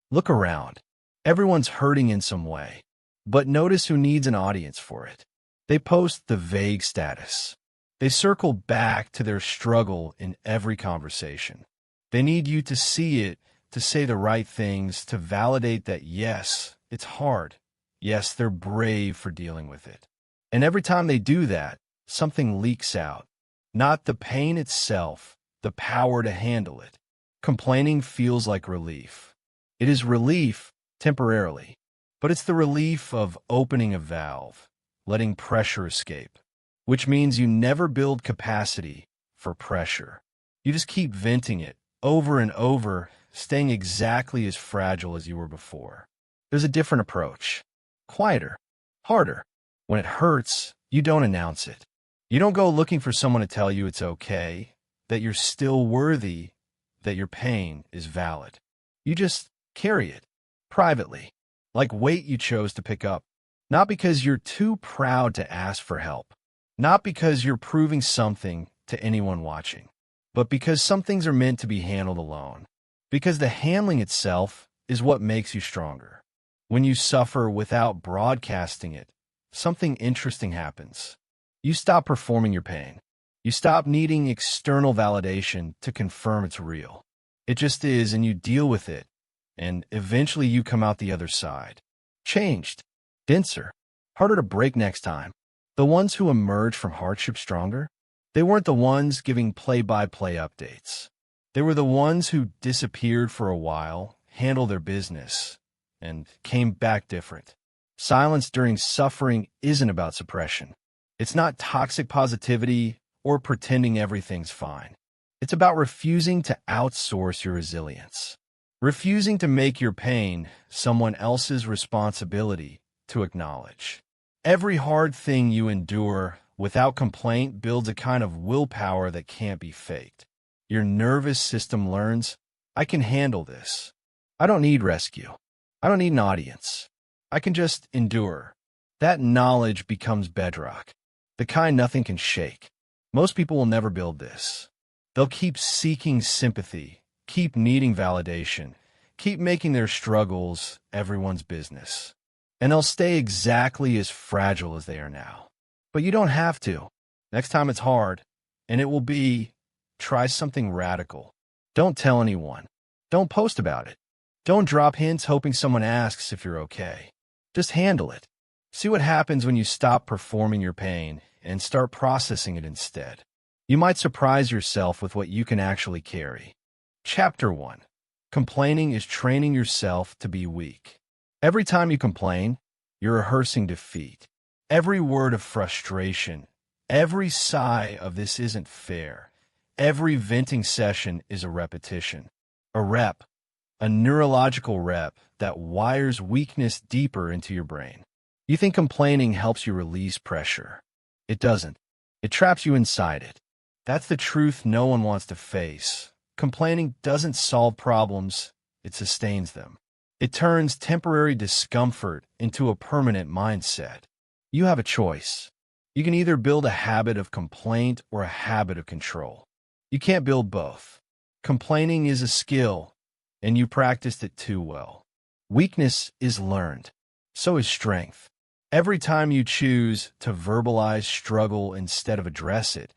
Look around. Everyone's hurting in some way. But notice who needs an audience for it. They post the vague status. They circle back to their struggle in every conversation. They need you to see it, to say the right things, to validate that yes, it's hard. Yes, they're brave for dealing with it. And every time they do that, something leaks out. Not the pain itself, the power to handle it. Complaining feels like relief. It is relief temporarily, but it's the relief of opening a valve, letting pressure escape, which means you never build capacity for pressure. You just keep venting it over and over, staying exactly as fragile as you were before. There's a different approach. Quieter, harder. When it hurts, you don't announce it. You don't go looking for someone to tell you it's okay, that you're still worthy, that your pain is valid. You just carry it, privately, like weight you chose to pick up, not because you're too proud to ask for help, not because you're proving something to anyone watching, but because some things are meant to be handled alone, because the handling itself is what makes you stronger. When you suffer without broadcasting it, something interesting happens. You stop performing your pain. You stop needing external validation to confirm it's real. It just is, and you deal with it, and eventually you come out the other side. Changed, denser, harder to break next time. The ones who emerge from hardship stronger, they weren't the ones giving play-by-play updates. They were the ones who disappeared for a while, handled their business, and came back different. Silence during suffering isn't about suppression. It's not toxic positivity or pretending everything's fine. It's about refusing to outsource your resilience. Refusing to make your pain someone else's responsibility to acknowledge. Every hard thing you endure without complaint builds a kind of willpower that can't be faked. Your nervous system learns, I can handle this. I don't need rescue. I don't need an audience. I can just endure. That knowledge becomes bedrock, the kind nothing can shake. Most people will never build this. They'll keep seeking sympathy, keep needing validation, keep making their struggles everyone's business. And they'll stay exactly as fragile as they are now. But you don't have to. Next time it's hard, and it will be, try something radical. Don't tell anyone. Don't post about it. Don't drop hints hoping someone asks if you're okay. Just handle it. See what happens when you stop performing your pain and start processing it instead. You might surprise yourself with what you can actually carry. Chapter 1. Complaining is training yourself to be weak. Every time you complain, you're rehearsing defeat. Every word of frustration, every sigh of this isn't fair, every venting session is a repetition. A rep, a neurological rep that wires weakness deeper into your brain. You think complaining helps you release pressure. It doesn't. It traps you inside it. That's the truth no one wants to face. Complaining doesn't solve problems, it sustains them. It turns temporary discomfort into a permanent mindset. You have a choice. You can either build a habit of complaint or a habit of control. You can't build both. Complaining is a skill, and you practiced it too well. Weakness is learned. So is strength. Every time you choose to verbalize struggle instead of address it,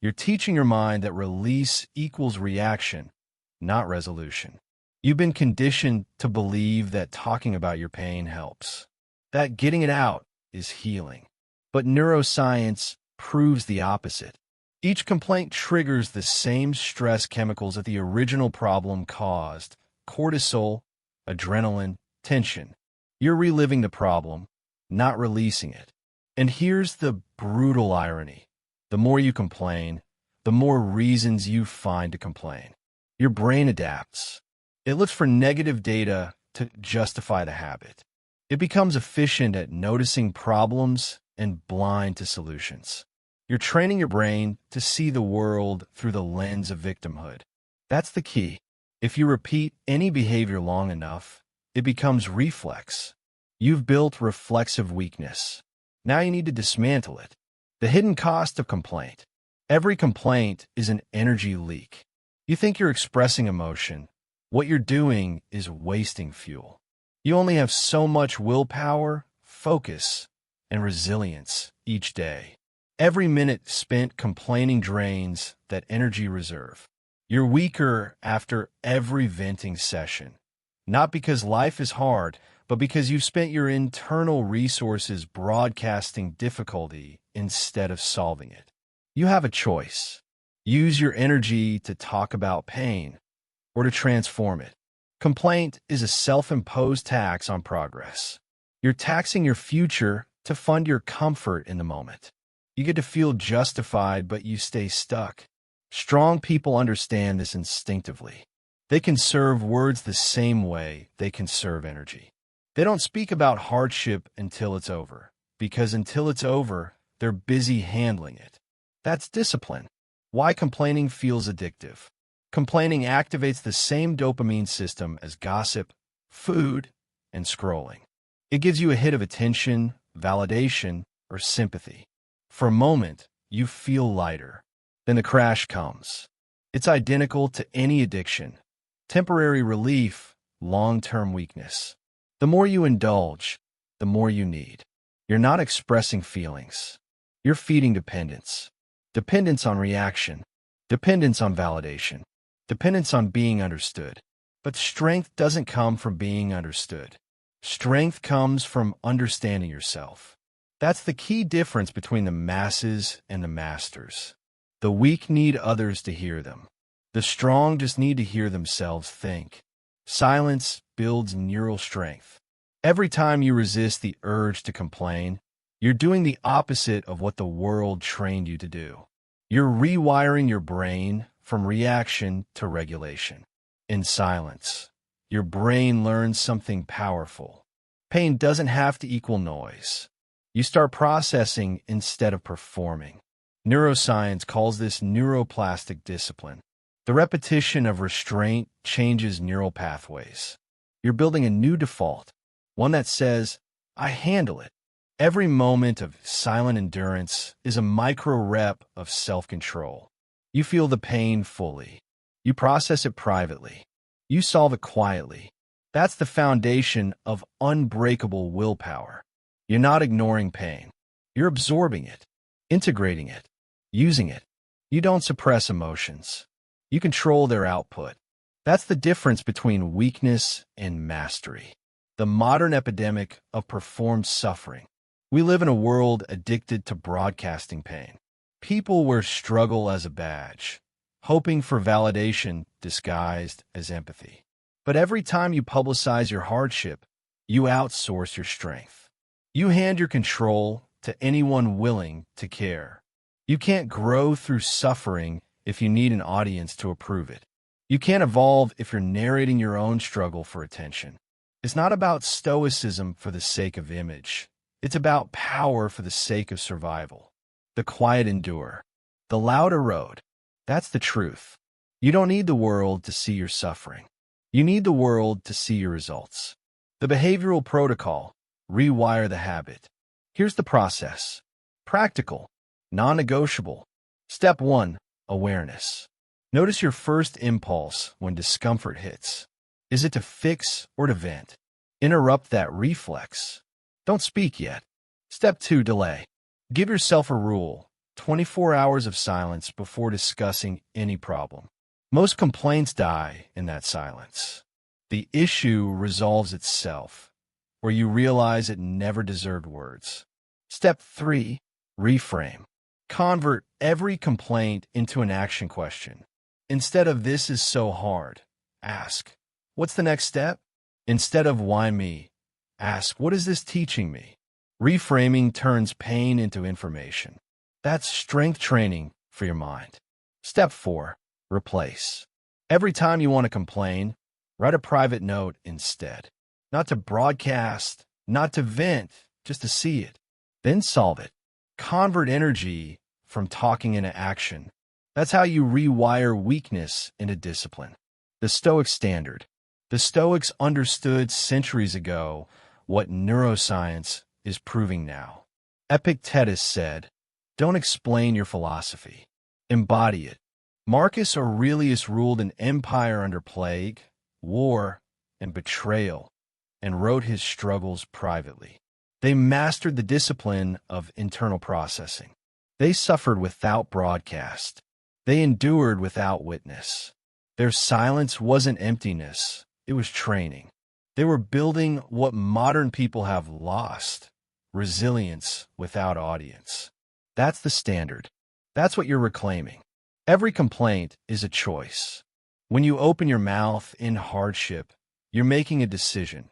you're teaching your mind that release equals reaction, not resolution. You've been conditioned to believe that talking about your pain helps, that getting it out is healing. But neuroscience proves the opposite. Each complaint triggers the same stress chemicals that the original problem caused: cortisol, adrenaline, tension. You're reliving the problem, not releasing it. And here's the brutal irony. The more you complain, the more reasons you find to complain. Your brain adapts. It looks for negative data to justify the habit. It becomes efficient at noticing problems and blind to solutions. You're training your brain to see the world through the lens of victimhood. That's the key. If you repeat any behavior long enough, it becomes reflex. You've built reflexive weakness. Now you need to dismantle it. The hidden cost of complaint. Every complaint is an energy leak. You think you're expressing emotion, what you're doing is wasting fuel. You only have so much willpower, focus, and resilience each day. Every minute spent complaining drains that energy reserve. You're weaker after every venting session, not because life is hard, but because you've spent your internal resources broadcasting difficulty instead of solving it. You have a choice. Use your energy to talk about pain or to transform it. Complaint is a self-imposed tax on progress. You're taxing your future to fund your comfort in the moment. You get to feel justified, but you stay stuck. Strong people understand this instinctively. They conserve words the same way they conserve energy. They don't speak about hardship until it's over, because until it's over, they're busy handling it. That's discipline. Why complaining feels addictive. Complaining activates the same dopamine system as gossip, food, and scrolling. It gives you a hit of attention, validation, or sympathy. For a moment, you feel lighter. Then the crash comes. It's identical to any addiction. Temporary relief, long-term weakness. The more you indulge, the more you need. You're not expressing feelings. You're feeding dependence. Dependence on reaction. Dependence on validation. Dependence on being understood. But strength doesn't come from being understood. Strength comes from understanding yourself. That's the key difference between the masses and the masters. The weak need others to hear them. The strong just need to hear themselves think. Silence builds neural strength. Every time you resist the urge to complain, you're doing the opposite of what the world trained you to do. You're rewiring your brain from reaction to regulation. In silence, your brain learns something powerful. Pain doesn't have to equal noise. You start processing instead of performing. Neuroscience calls this neuroplastic discipline. The repetition of restraint changes neural pathways. You're building a new default, one that says, I handle it. Every moment of silent endurance is a micro-rep of self-control. You feel the pain fully. You process it privately. You solve it quietly. That's the foundation of unbreakable willpower. You're not ignoring pain. You're absorbing it, integrating it, using it. You don't suppress emotions. You control their output. That's the difference between weakness and mastery. The modern epidemic of performed suffering. We live in a world addicted to broadcasting pain. People wear struggle as a badge, hoping for validation disguised as empathy. But every time you publicize your hardship, you outsource your strength. You hand your control to anyone willing to care. You can't grow through suffering if you need an audience to approve it. You can't evolve if you're narrating your own struggle for attention. It's not about stoicism for the sake of image. It's about power for the sake of survival. The quiet endure. The loud erode. That's the truth. You don't need the world to see your suffering. You need the world to see your results. The behavioral protocol. Rewire the habit. Here's the process. Practical. Non-negotiable. Step 1. Awareness. Notice your first impulse when discomfort hits. Is it to fix or to vent? Interrupt that reflex. Don't speak yet. Step 2. Delay. Give yourself a rule. 24 hours of silence before discussing any problem. Most complaints die in that silence. The issue resolves itself, where you realize it never deserved words. Step 3. Reframe. Convert every complaint into an action question. Instead of "this is so hard," ask, "What's the next step?" Instead of "why me?" ask, "What is this teaching me?" Reframing turns pain into information. That's strength training for your mind. Step 4. Replace. Every time you want to complain, write a private note instead. Not to broadcast, not to vent, just to see it. Then solve it. Convert energy from talking into action. That's how you rewire weakness into discipline. The Stoic standard. The Stoics understood centuries ago what neuroscience is proving now. Epictetus said, "Don't explain your philosophy. Embody it." Marcus Aurelius ruled an empire under plague, war, and betrayal, and wrote his struggles privately. They mastered the discipline of internal processing. They suffered without broadcast. They endured without witness. Their silence wasn't emptiness, it was training. They were building what modern people have lost: resilience without audience. That's the standard. That's what you're reclaiming. Every complaint is a choice. When you open your mouth in hardship, you're making a decision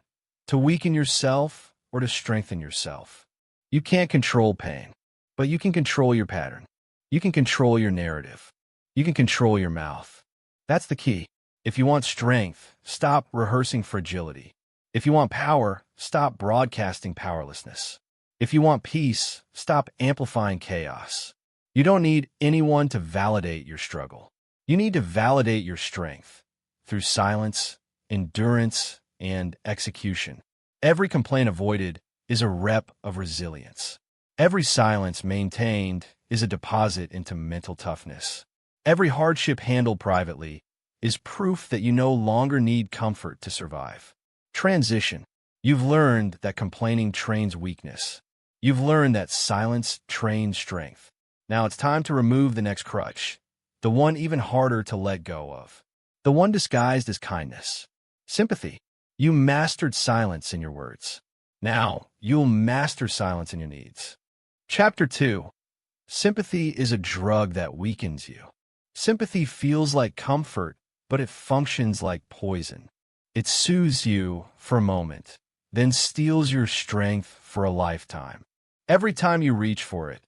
to weaken yourself or to strengthen yourself. You can't control pain, but you can control your pattern. You can control your narrative. You can control your mouth. That's the key. If you want strength, stop rehearsing fragility. If you want power, stop broadcasting powerlessness. If you want peace, stop amplifying chaos. You don't need anyone to validate your struggle. You need to validate your strength through silence, endurance, and execution. Every complaint avoided is a rep of resilience. Every silence maintained is a deposit into mental toughness. Every hardship handled privately is proof that you no longer need comfort to survive. Transition. You've learned that complaining trains weakness. You've learned that silence trains strength. Now it's time to remove the next crutch, the one even harder to let go of, the one disguised as kindness. Sympathy. You mastered silence in your words. Now you'll master silence in your needs. Chapter 2. Sympathy is a drug that weakens you. Sympathy feels like comfort, but it functions like poison. It soothes you for a moment, then steals your strength for a lifetime. Every time you reach for it,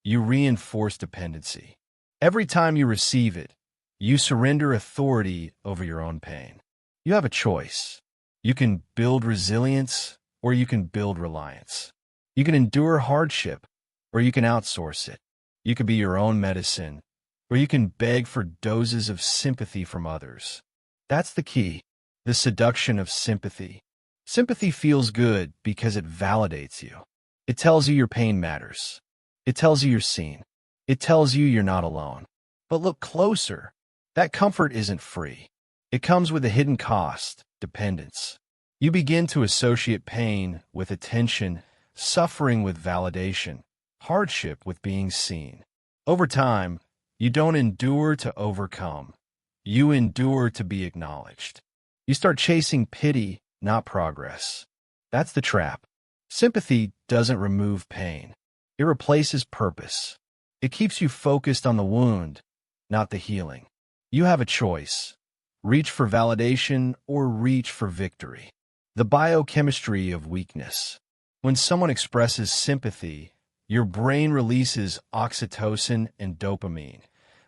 you reinforce dependency. Every time you receive it, you surrender authority over your own pain. You have a choice. You can build resilience, or you can build reliance. You can endure hardship, or you can outsource it. You can be your own medicine, or you can beg for doses of sympathy from others. That's the key, the seduction of sympathy. Sympathy feels good because it validates you. It tells you your pain matters. It tells you you're seen. It tells you you're not alone. But look closer. That comfort isn't free. It comes with a hidden cost: dependence. You begin to associate pain with attention, suffering with validation, hardship with being seen. Over time, you don't endure to overcome. You endure to be acknowledged. You start chasing pity, not progress. That's the trap. Sympathy doesn't remove pain. It replaces purpose. It keeps you focused on the wound, not the healing. You have a choice. Reach for validation or reach for victory. The biochemistry of weakness. When someone expresses sympathy, your brain releases oxytocin and dopamine,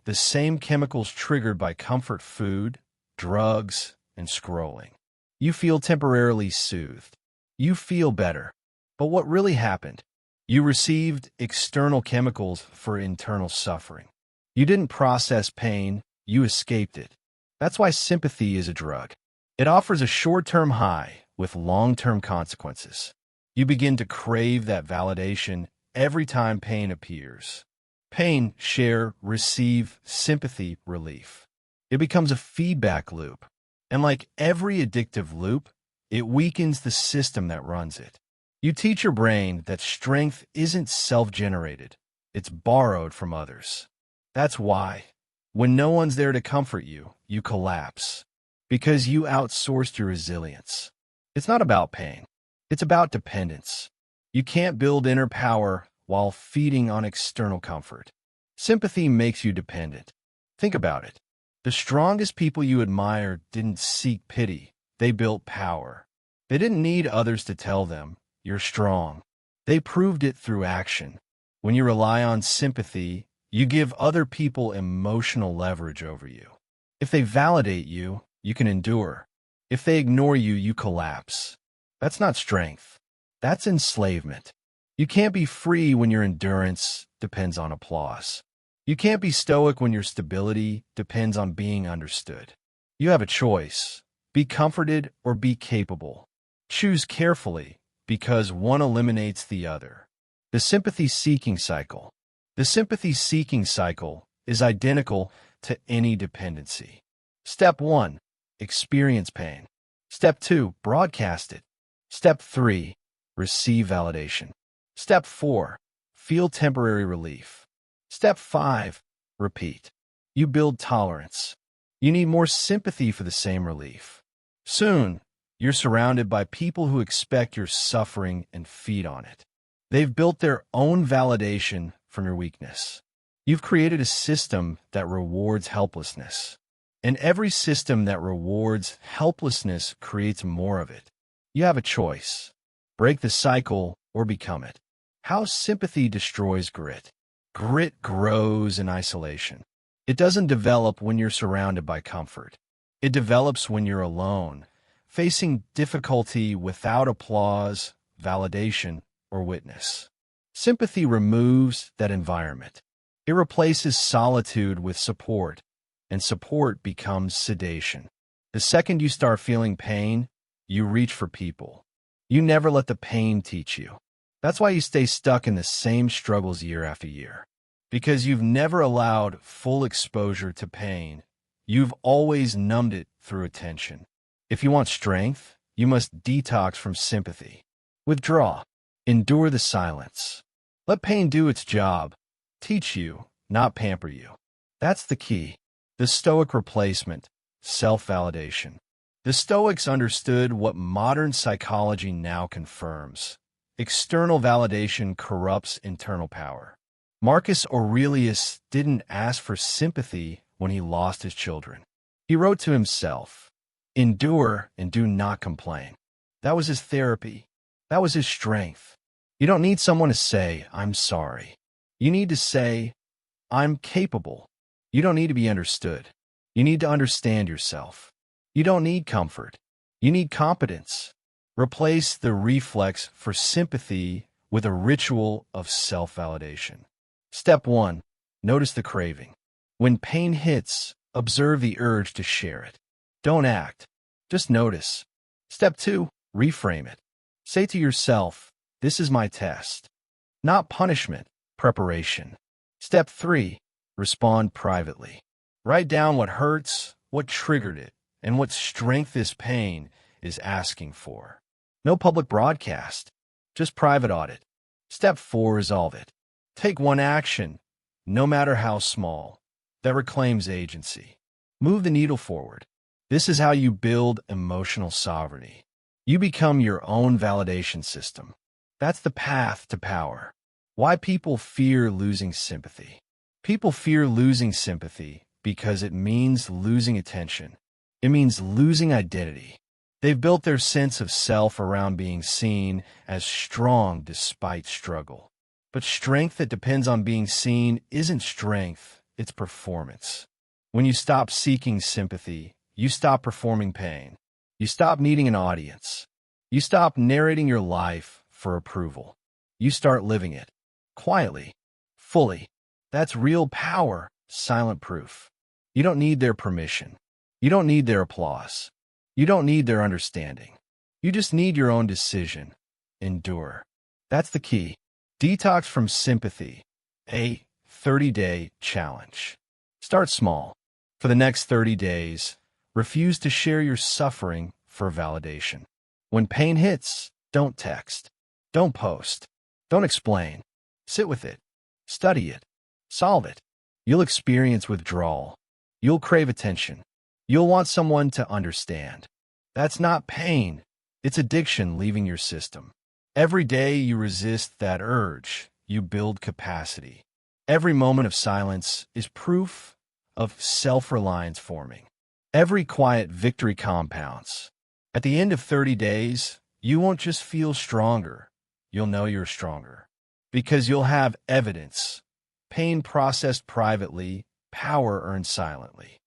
the same chemicals triggered by comfort food, drugs, and scrolling. You feel temporarily soothed. You feel better. But what really happened? You received external chemicals for internal suffering. You didn't process pain, you escaped it. That's why sympathy is a drug. It offers a short-term high with long-term consequences. You begin to crave that validation every time pain appears. Pain, share, receive, sympathy, relief. It becomes a feedback loop. And like every addictive loop, it weakens the system that runs it. You teach your brain that strength isn't self-generated. It's borrowed from others. That's why, when no one's there to comfort you, you collapse. Because you outsourced your resilience. It's not about pain. It's about dependence. You can't build inner power while feeding on external comfort. Sympathy makes you dependent. Think about it. The strongest people you admire didn't seek pity. They built power. They didn't need others to tell them, "You're strong." They proved it through action. When you rely on sympathy, you give other people emotional leverage over you. If they validate you, you can endure. If they ignore you, you collapse. That's not strength. That's enslavement. You can't be free when your endurance depends on applause. You can't be stoic when your stability depends on being understood. You have a choice. Be comforted or be capable. Choose carefully, because one eliminates the other. The sympathy-seeking cycle. The sympathy-seeking cycle is identical to any dependency. Step 1. experience pain. Step 2, broadcast it. Step 3, receive validation. Step 4, feel temporary relief. Step 5, repeat. You build tolerance. You need more sympathy for the same relief. Soon, you're surrounded by people who expect your suffering and feed on it. They've built their own validation from your weakness. You've created a system that rewards helplessness. And every system that rewards helplessness creates more of it. You have a choice. Break the cycle or become it. How sympathy destroys grit. Grit grows in isolation. It doesn't develop when you're surrounded by comfort. It develops when you're alone, facing difficulty without applause, validation, or witness. Sympathy removes that environment. It replaces solitude with support, and support becomes sedation. The second you start feeling pain, you reach for people. You never let the pain teach you. That's why you stay stuck in the same struggles year after year. Because you've never allowed full exposure to pain. You've always numbed it through attention. If you want strength, you must detox from sympathy. Withdraw. Endure the silence. Let pain do its job. Teach you, not pamper you. That's the key. The Stoic replacement, self-validation. The Stoics understood what modern psychology now confirms. External validation corrupts internal power. Marcus Aurelius didn't ask for sympathy when he lost his children. He wrote to himself, "Endure and do not complain." That was his therapy. That was his strength. You don't need someone to say, "I'm sorry." You need to say, "I'm capable." You don't need to be understood. You need to understand yourself. You don't need comfort. You need competence. Replace the reflex for sympathy with a ritual of self-validation. Step 1. Notice the craving. When pain hits, observe the urge to share it. Don't act. Just notice. Step 2. Reframe it. Say to yourself, "This is my test." Not punishment, preparation. Step 3. Respond privately. Write down what hurts, what triggered it, and what strength this pain is asking for. No public broadcast, just private audit. Step 4. Resolve it. Take one action, no matter how small, that reclaims agency. Move the needle forward. This is how you build emotional sovereignty. You become your own validation system. That's the path to power. Why people fear losing sympathy. People fear losing sympathy because it means losing attention. It means losing identity. They've built their sense of self around being seen as strong despite struggle. But strength that depends on being seen isn't strength, it's performance. When you stop seeking sympathy, you stop performing pain. You stop needing an audience. You stop narrating your life for approval. You start living it. Quietly. Fully. That's real power, silent proof. You don't need their permission. You don't need their applause. You don't need their understanding. You just need your own decision. Endure. That's the key. Detox from sympathy. A 30-day challenge. Start small. For the next 30 days, refuse to share your suffering for validation. When pain hits, don't text. Don't post. Don't explain. Sit with it. Study it. Solve it. You'll experience withdrawal. You'll crave attention. You'll want someone to understand. That's not pain. It's addiction leaving your system. Every day you resist that urge, you build capacity. Every moment of silence is proof of self-reliance forming. Every quiet victory compounds. At the end of 30 days, you won't just feel stronger. You'll know you're stronger. Because you'll have evidence. Pain processed privately, power earned silently.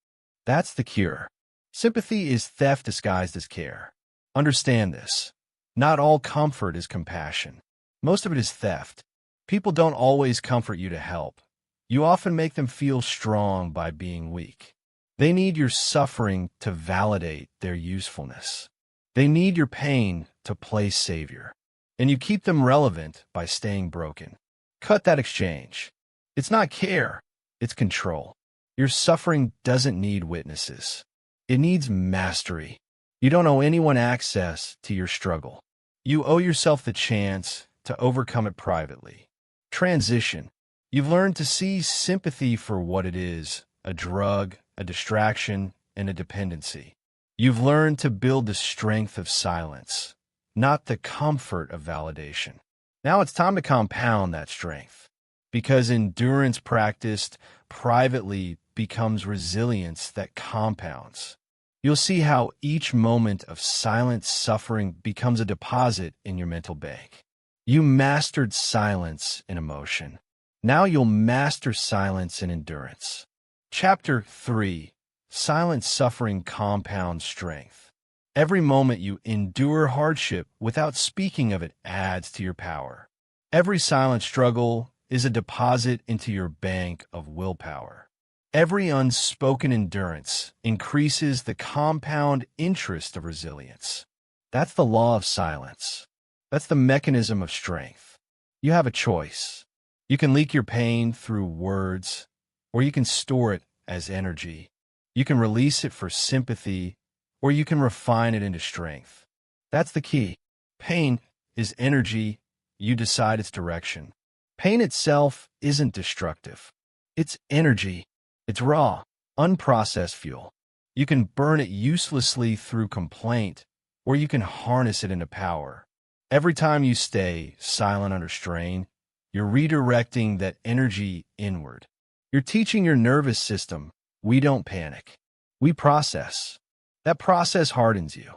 That's the cure. Sympathy is theft disguised as care. Understand this. Not all comfort is compassion. Most of it is theft. People don't always comfort you to help. You often make them feel strong by being weak. They need your suffering to validate their usefulness. They need your pain to play savior. And you keep them relevant by staying broken. Cut that exchange. It's not care. It's control. Your suffering doesn't need witnesses. It needs mastery. You don't owe anyone access to your struggle. You owe yourself the chance to overcome it privately. Transition. You've learned to see sympathy for what it is, a drug, a distraction, and a dependency. You've learned to build the strength of silence, not the comfort of validation. Now it's time to compound that strength, because endurance practiced privately becomes resilience that compounds. You'll see how each moment of silent suffering becomes a deposit in your mental bank. You mastered silence in emotion. Now you'll master silence in endurance. Chapter 3. Silent suffering compounds strength. Every moment you endure hardship without speaking of it adds to your power. Every silent struggle is a deposit into your bank of willpower. Every unspoken endurance increases the compound interest of resilience. That's the law of silence. That's the mechanism of strength. You have a choice. You can leak your pain through words, or you can store it as energy. You can release it for sympathy, or you can refine it into strength. That's the key. Pain is energy. You decide its direction. Pain itself isn't destructive. It's energy. It's raw, unprocessed fuel. You can burn it uselessly through complaint, or you can harness it into power. Every time you stay silent under strain, you're redirecting that energy inward. You're teaching your nervous system, we don't panic. We process. That process hardens you.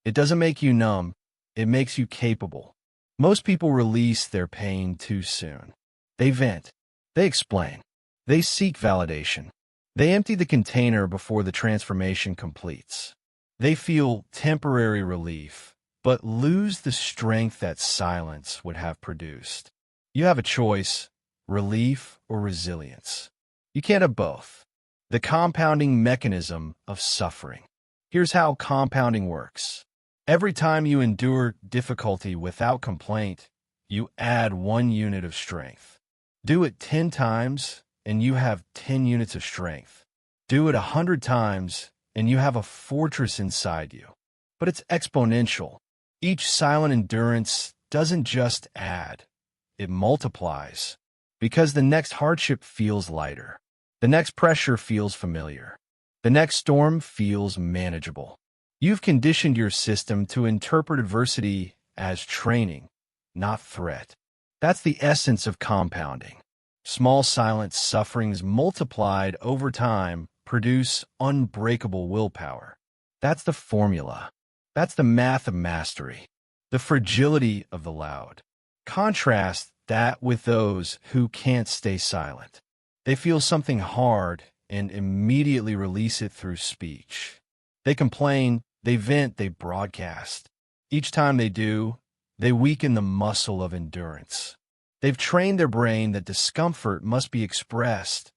It doesn't make you numb. It makes you capable. Most people release their pain too soon. They vent. They explain. They seek validation. They empty the container before the transformation completes. They feel temporary relief, but lose the strength that silence would have produced. You have a choice, relief or resilience. You can't have both. The compounding mechanism of suffering. Here's how compounding works. Every time you endure difficulty without complaint, you add 1 unit of strength. Do it 10 times, and you have 10 units of strength. Do it 100 times, and you have a fortress inside you. But it's exponential. Each silent endurance doesn't just add, it multiplies. Because the next hardship feels lighter. The next pressure feels familiar. The next storm feels manageable. You've conditioned your system to interpret adversity as training, not threat. That's the essence of compounding. Small silent sufferings multiplied over time produce unbreakable willpower. That's the formula. That's the math of mastery. The fragility of the loud. Contrast that with those who can't stay silent. They feel something hard and immediately release it through speech. They complain, they vent, they broadcast. Each time they do, they weaken the muscle of endurance. They've trained their brain that discomfort must be expressed,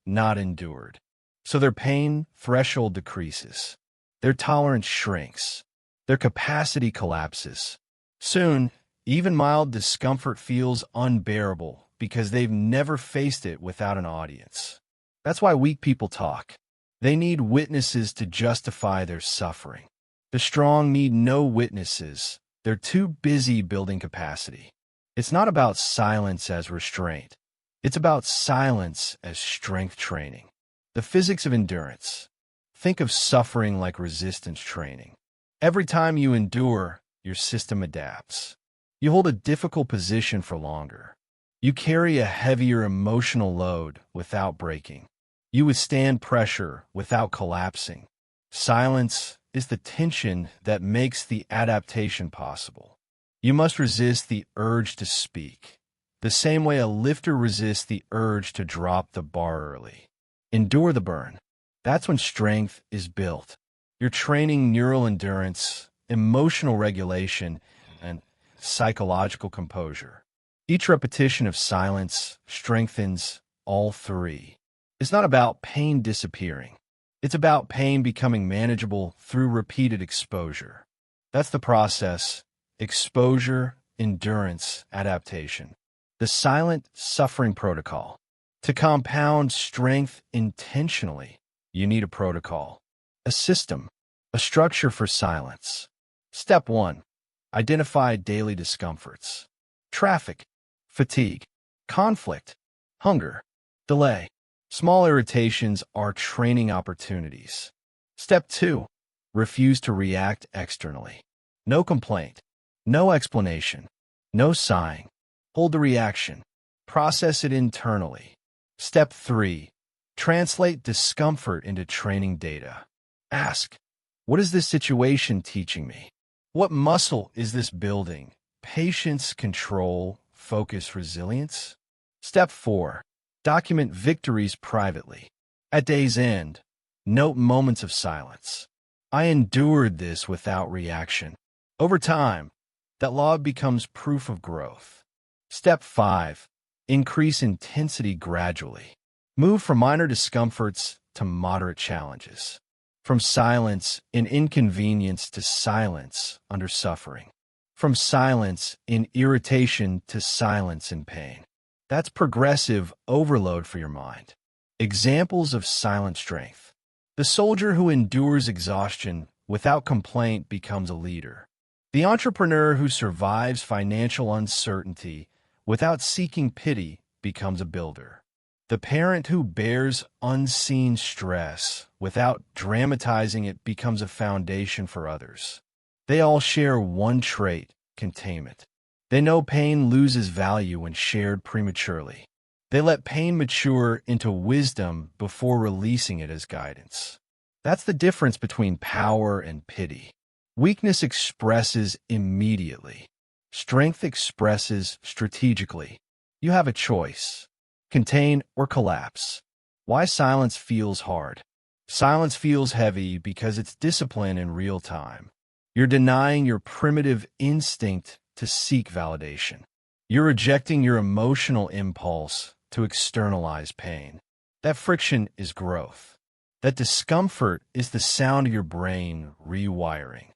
not endured. So their pain threshold decreases. Their tolerance shrinks. Their capacity collapses. Soon, even mild discomfort feels unbearable because they've never faced it without an audience. That's why weak people talk. They need witnesses to justify their suffering. The strong need no witnesses. They're too busy building capacity. It's not about silence as restraint. It's about silence as strength training. The physics of endurance. Think of suffering like resistance training. Every time you endure, your system adapts. You hold a difficult position for longer. You carry a heavier emotional load without breaking. You withstand pressure without collapsing. Silence is the tension that makes the adaptation possible. You must resist the urge to speak, the same way a lifter resists the urge to drop the bar early. Endure the burn. That's when strength is built. You're training neural endurance, emotional regulation, and psychological composure. Each repetition of silence strengthens all three. It's not about pain disappearing. It's about pain becoming manageable through repeated exposure. That's the process: exposure, endurance, adaptation. The silent suffering protocol. To compound strength intentionally, you need a protocol. A system, a structure for silence. Step 1. Identify daily discomforts. Traffic, fatigue, conflict, hunger, delay. Small irritations are training opportunities. Step 2. Refuse to react externally. No complaint, no explanation, no sighing. Hold the reaction. Process it internally. Step 3. Translate discomfort into training data. Ask, what is this situation teaching me? What muscle is this building? Patience, control, focus, resilience? Step 4. Document victories privately. At day's end, note moments of silence. I endured this without reaction. Over time, that log becomes proof of growth. Step 5. Increase intensity gradually. Move from minor discomforts to moderate challenges. From silence in inconvenience to silence under suffering. From silence in irritation to silence in pain. That's progressive overload for your mind. Examples of silent strength. The soldier who endures exhaustion without complaint becomes a leader. The entrepreneur who survives financial uncertainty without seeking pity becomes a builder. The parent who bears unseen stress without dramatizing it becomes a foundation for others. They all share one trait, containment. They know pain loses value when shared prematurely. They let pain mature into wisdom before releasing it as guidance. That's the difference between power and pity. Weakness expresses immediately. Strength expresses strategically. You have a choice. Contain or collapse. Why silence feels hard. Silence feels heavy because it's discipline in real time. You're denying your primitive instinct to seek validation. You're rejecting your emotional impulse to externalize pain. That friction is growth. That discomfort is the sound of your brain rewiring.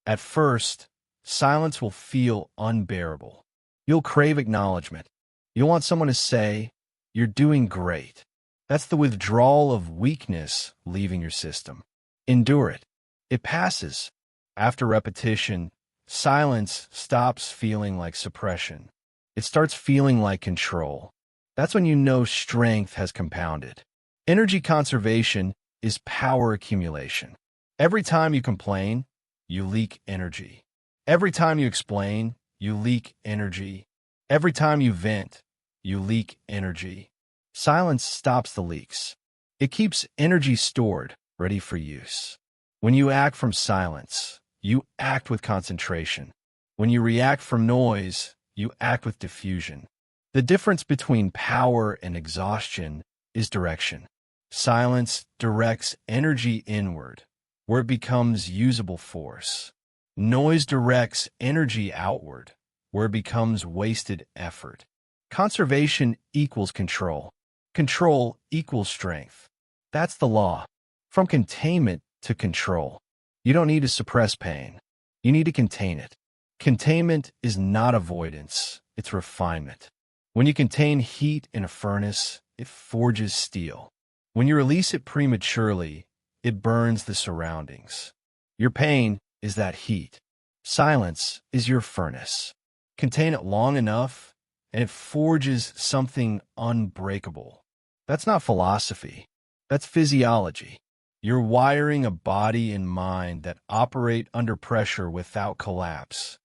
At first, silence will feel unbearable. You'll crave acknowledgement. You'll want someone to say, "You're doing great." That's the withdrawal of weakness leaving your system. Endure it. It passes. After repetition, silence stops feeling like suppression. It starts feeling like control. That's when you know strength has compounded. Energy conservation is power accumulation. Every time you complain, you leak energy. Every time you explain, you leak energy. Every time you vent, you leak energy. Silence stops the leaks. It keeps energy stored, ready for use. When you act from silence, you act with concentration. When you react from noise, you act with diffusion. The difference between power and exhaustion is direction. Silence directs energy inward, where it becomes usable force. Noise directs energy outward, where it becomes wasted effort. Conservation equals control. Control equals strength. That's the law. From containment to control. You don't need to suppress pain. You need to contain it. Containment is not avoidance, it's refinement. When you contain heat in a furnace, it forges steel. When you release it prematurely, it burns the surroundings. Your pain is that heat. Silence is your furnace. Contain it long enough, and it forges something unbreakable. That's not philosophy. That's physiology. You're wiring a body and mind that operate under pressure without collapse.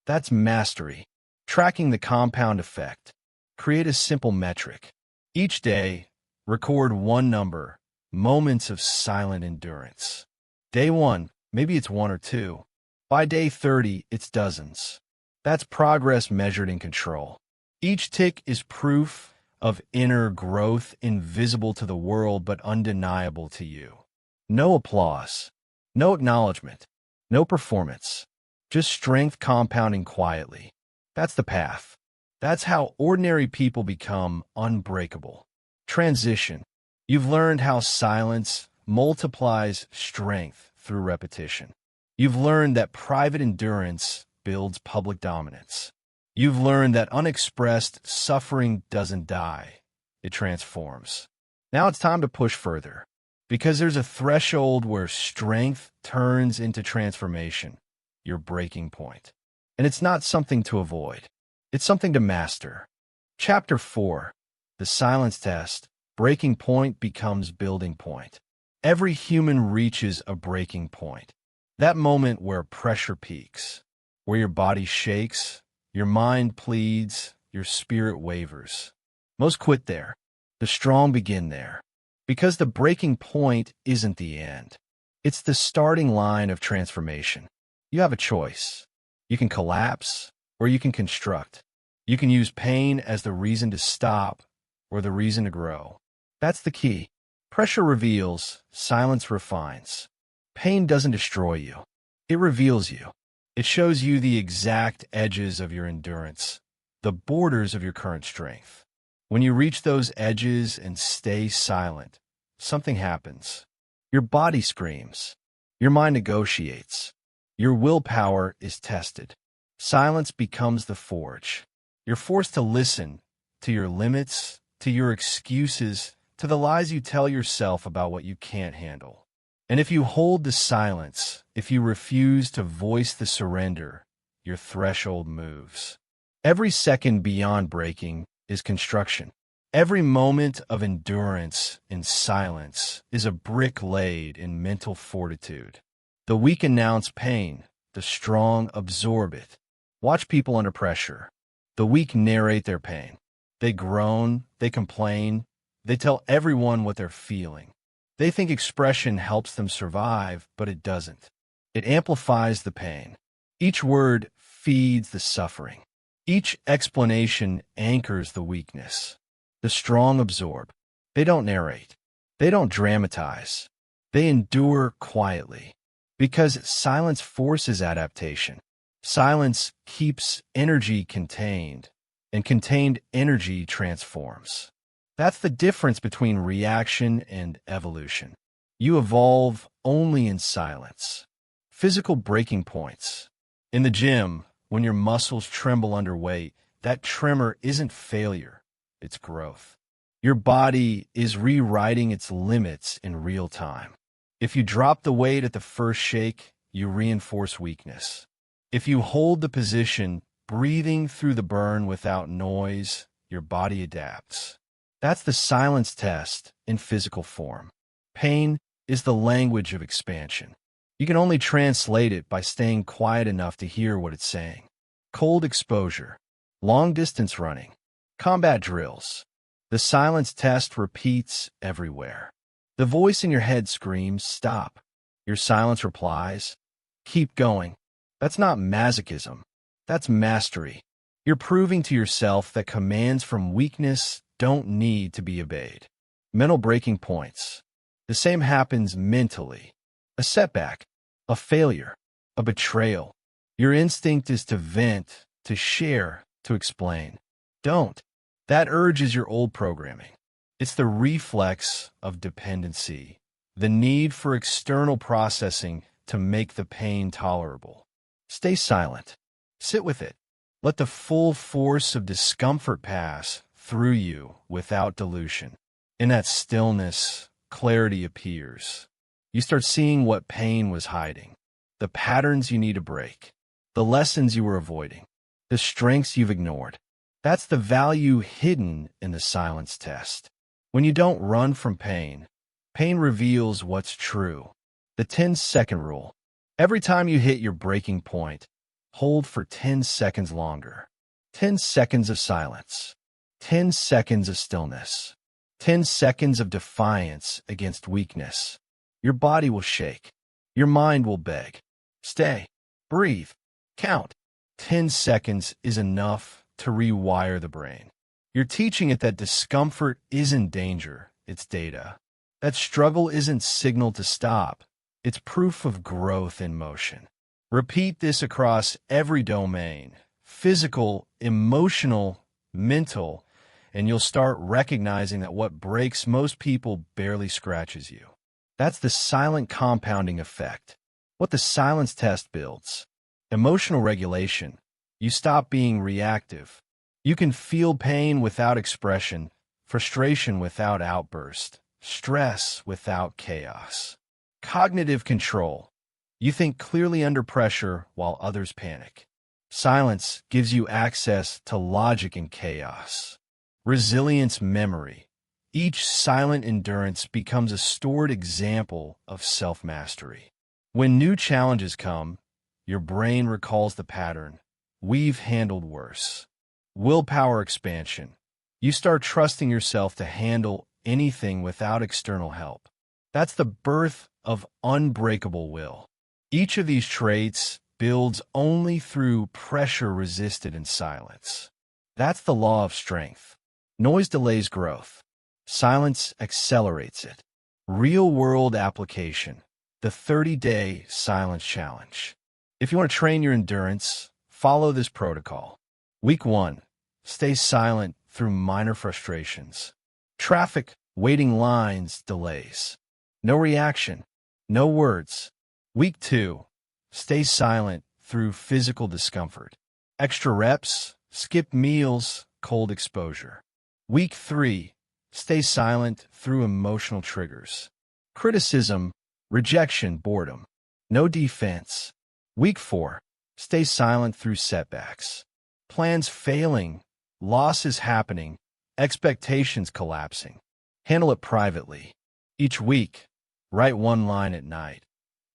That's mastery. Tracking the compound effect. Create a simple metric. Each day, record one number, moments of silent endurance. Day 1, maybe it's 1 or 2. By day 30, it's dozens. That's progress measured in control. Each tick is proof of inner growth, invisible to the world but undeniable to you. No applause, no acknowledgement, no performance, just strength compounding quietly. That's the path. That's how ordinary people become unbreakable. Transition. You've learned how silence multiplies strength through repetition. You've learned that private endurance builds public dominance. You've learned that unexpressed suffering doesn't die. It transforms. Now it's time to push further. Because there's a threshold where strength turns into transformation, your breaking point. And it's not something to avoid. It's something to master. Chapter 4, The Silence Test, Breaking Point becomes Building Point. Every human reaches a breaking point. That moment where pressure peaks, where your body shakes, your mind pleads, your spirit wavers. Most quit there. The strong begin there. Because the breaking point isn't the end. It's the starting line of transformation. You have a choice. You can collapse, or you can construct. You can use pain as the reason to stop, or the reason to grow. That's the key. Pressure reveals, silence refines. Pain doesn't destroy you. It reveals you. It shows you the exact edges of your endurance, the borders of your current strength. When you reach those edges and stay silent, something happens. Your body screams. Your mind negotiates. Your willpower is tested. Silence becomes the forge. You're forced to listen to your limits, to your excuses, to the lies you tell yourself about what you can't handle. And if you hold the silence, if you refuse to voice the surrender, your threshold moves. Every second beyond breaking is construction. Every moment of endurance in silence is a brick laid in mental fortitude. The weak announce pain, the strong absorb it. Watch people under pressure. The weak narrate their pain. They groan, they complain, they tell everyone what they're feeling. They think expression helps them survive, but it doesn't. It amplifies the pain. Each word feeds the suffering. Each explanation anchors the weakness. The strong absorb. They don't narrate. They don't dramatize. They endure quietly. Because silence forces adaptation. Silence keeps energy contained, and contained energy transforms. That's the difference between reaction and evolution. You evolve only in silence. Physical breaking points. In the gym, when your muscles tremble under weight, that tremor isn't failure, it's growth. Your body is rewriting its limits in real time. If you drop the weight at the first shake, you reinforce weakness. If you hold the position, breathing through the burn without noise, your body adapts. That's the silence test in physical form. Pain is the language of expansion. You can only translate it by staying quiet enough to hear what it's saying. Cold exposure, long-distance running, combat drills. The silence test repeats everywhere. The voice in your head screams, "Stop." Your silence replies, "Keep going." That's not masochism. That's mastery. You're proving to yourself that commands from weakness don't need to be obeyed. Mental breaking points. The same happens mentally. A setback, a failure, a betrayal. Your instinct is to vent, to share, to explain. Don't. That urge is your old programming. It's the reflex of dependency, the need for external processing to make the pain tolerable. Stay silent. Sit with it. Let the full force of discomfort pass through you without dilution. In that stillness, clarity appears. You start seeing what pain was hiding, the patterns you need to break, the lessons you were avoiding, the strengths you've ignored. That's the value hidden in the silence test. When you don't run from pain, pain reveals what's true. The 10-second rule. Every time you hit your breaking point, hold for 10 seconds longer. 10 seconds of silence. 10 seconds of stillness. 10 seconds of defiance against weakness. Your body will shake. Your mind will beg. Stay. Breathe. Count. 10 seconds is enough to rewire the brain. You're teaching it that discomfort isn't danger, it's data. That struggle isn't signal to stop. It's proof of growth in motion. Repeat this across every domain, physical, emotional, mental, and you'll start recognizing that what breaks most people barely scratches you. That's the silent compounding effect. What the silence test builds. Emotional regulation. You stop being reactive. You can feel pain without expression, frustration without outburst, stress without chaos. Cognitive control. You think clearly under pressure while others panic. Silence gives you access to logic in chaos. Resilience memory. Each silent endurance becomes a stored example of self-mastery. When new challenges come, your brain recalls the pattern. We've handled worse. Willpower expansion. You start trusting yourself to handle anything without external help. That's the birth of unbreakable will. Each of these traits builds only through pressure resisted in silence. That's the law of strength. Noise delays growth. Silence accelerates it. Real-world application. The 30-day silence challenge. If you want to train your endurance, follow this protocol. Week 1. Stay silent through minor frustrations. Traffic, waiting lines, delays. No reaction. No words. Week 2. Stay silent through physical discomfort. Extra reps, skip meals, cold exposure. Week 3. Stay silent through emotional triggers. Criticism, rejection, boredom. No defense. Week 4. Stay silent through setbacks. Plans failing, losses happening, expectations collapsing. Handle it privately. Each week, write one line at night.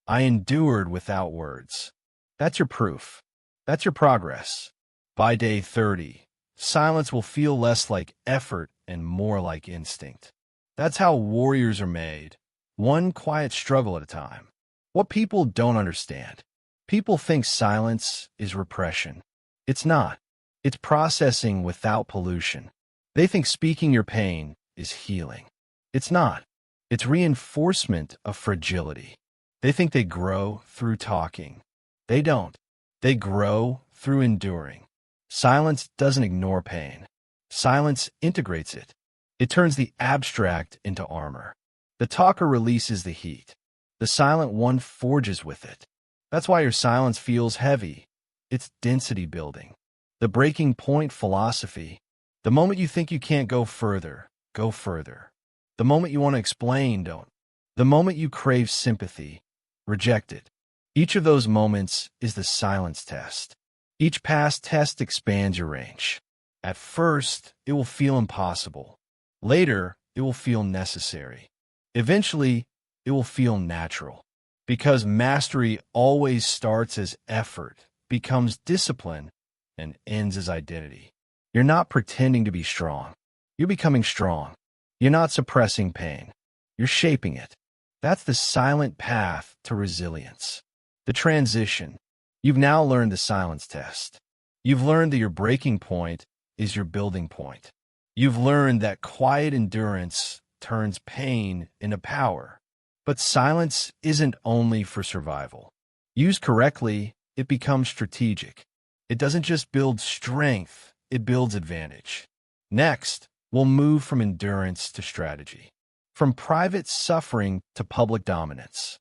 I endured without words. That's your proof. That's your progress. By day 30, silence will feel less like effort and more like instinct. That's how warriors are made, one quiet struggle at a time. What people don't understand. People think silence is repression. It's not. It's processing without pollution. They think speaking your pain is healing. It's not. It's reinforcement of fragility. They think they grow through talking. They don't. They grow through enduring. Silence doesn't ignore pain. Silence integrates it. It turns the abstract into armor. The talker releases the heat. The silent one forges with it. That's why your silence feels heavy. It's density building. The breaking point philosophy. The moment you think you can't go further, go further. The moment you want to explain, don't. The moment you crave sympathy, reject it. Each of those moments is the silence test. Each past test expands your range. At first, it will feel impossible. Later, it will feel necessary. Eventually, it will feel natural. Because mastery always starts as effort, becomes discipline, and ends as identity. You're not pretending to be strong. You're becoming strong. You're not suppressing pain. You're shaping it. That's the silent path to resilience. The transition. You've now learned the silence test. You've learned that your breaking point is your building point. You've learned that quiet endurance turns pain into power. But silence isn't only for survival. Used correctly, it becomes strategic. It doesn't just build strength, it builds advantage. Next, we'll move from endurance to strategy. From private suffering to public dominance.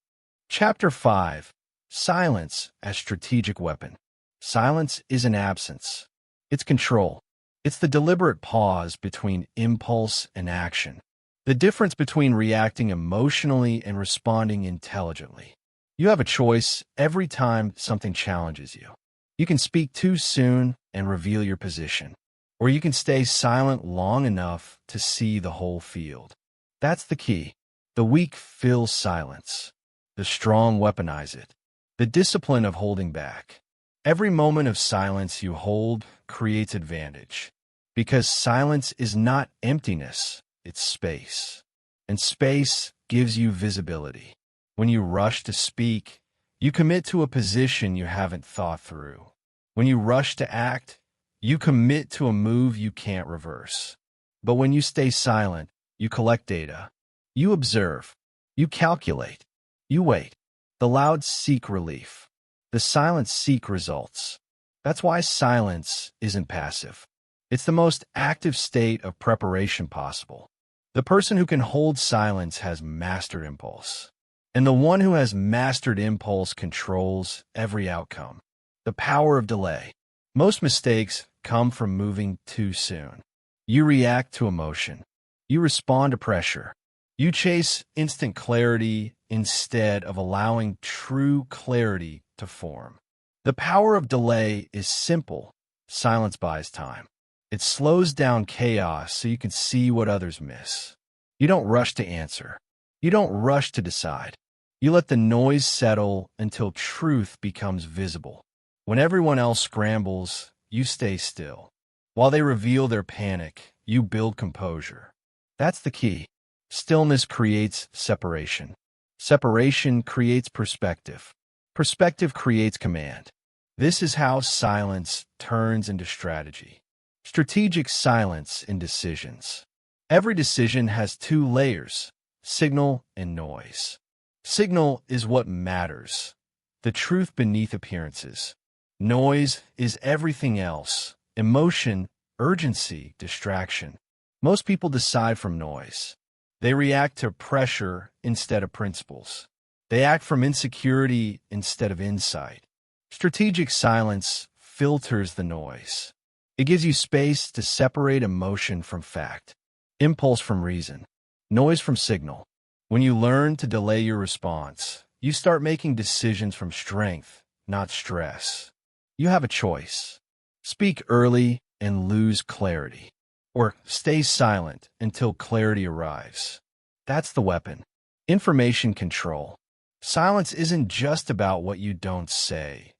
Chapter 5. Silence as strategic weapon. Silence isn't absence. It's control. It's the deliberate pause between impulse and action. The difference between reacting emotionally and responding intelligently. You have a choice every time something challenges you. You can speak too soon and reveal your position, or you can stay silent long enough to see the whole field. That's the key. The weak fill silence. The strong weaponize it. The discipline of holding back. Every moment of silence you hold creates advantage. Because silence is not emptiness, it's space. And space gives you visibility. When you rush to speak, you commit to a position you haven't thought through. When you rush to act, you commit to a move you can't reverse. But when you stay silent, you collect data. You observe. You calculate. You wait. The loud seek relief. The silent seek results. That's why silence isn't passive. It's the most active state of preparation possible. The person who can hold silence has mastered impulse. And the one who has mastered impulse controls every outcome. The power of delay. Most mistakes come from moving too soon. You react to emotion. You respond to pressure. You chase instant clarity instead of allowing true clarity to form. The power of delay is simple. Silence buys time. It slows down chaos so you can see what others miss. You don't rush to answer. You don't rush to decide. You let the noise settle until truth becomes visible. When everyone else scrambles, you stay still. While they reveal their panic, you build composure. That's the key. Stillness creates separation. Separation creates perspective. Perspective creates command. This is how silence turns into strategy. Strategic silence in decisions. Every decision has two layers, signal and noise. Signal is what matters, the truth beneath appearances. Noise is everything else, emotion, urgency, distraction. Most people decide from noise. They react to pressure instead of principles. They act from insecurity instead of insight. Strategic silence filters the noise. It gives you space to separate emotion from fact, impulse from reason, noise from signal. When you learn to delay your response, you start making decisions from strength, not stress. You have a choice. Speak early and lose clarity, or stay silent until clarity arrives. That's the weapon. Information control. Silence isn't just about what you don't say.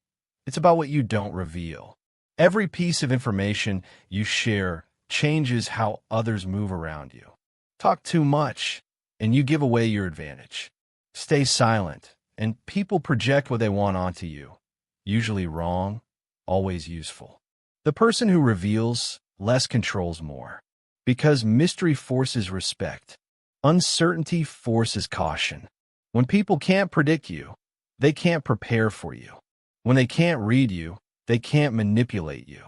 It's about what you don't reveal. Every piece of information you share changes how others move around you. Talk too much, and you give away your advantage. Stay silent, and people project what they want onto you. Usually wrong, always useful. The person who reveals less controls more. Because mystery forces respect. Uncertainty forces caution. When people can't predict you, they can't prepare for you. When they can't read you, they can't manipulate you.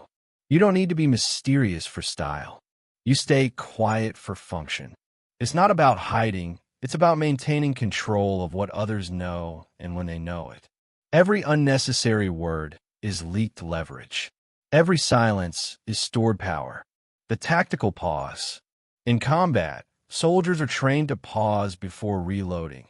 You don't need to be mysterious for style. You stay quiet for function. It's not about hiding. It's about maintaining control of what others know and when they know it. Every unnecessary word is leaked leverage. Every silence is stored power. The tactical pause. In combat, soldiers are trained to pause before reloading.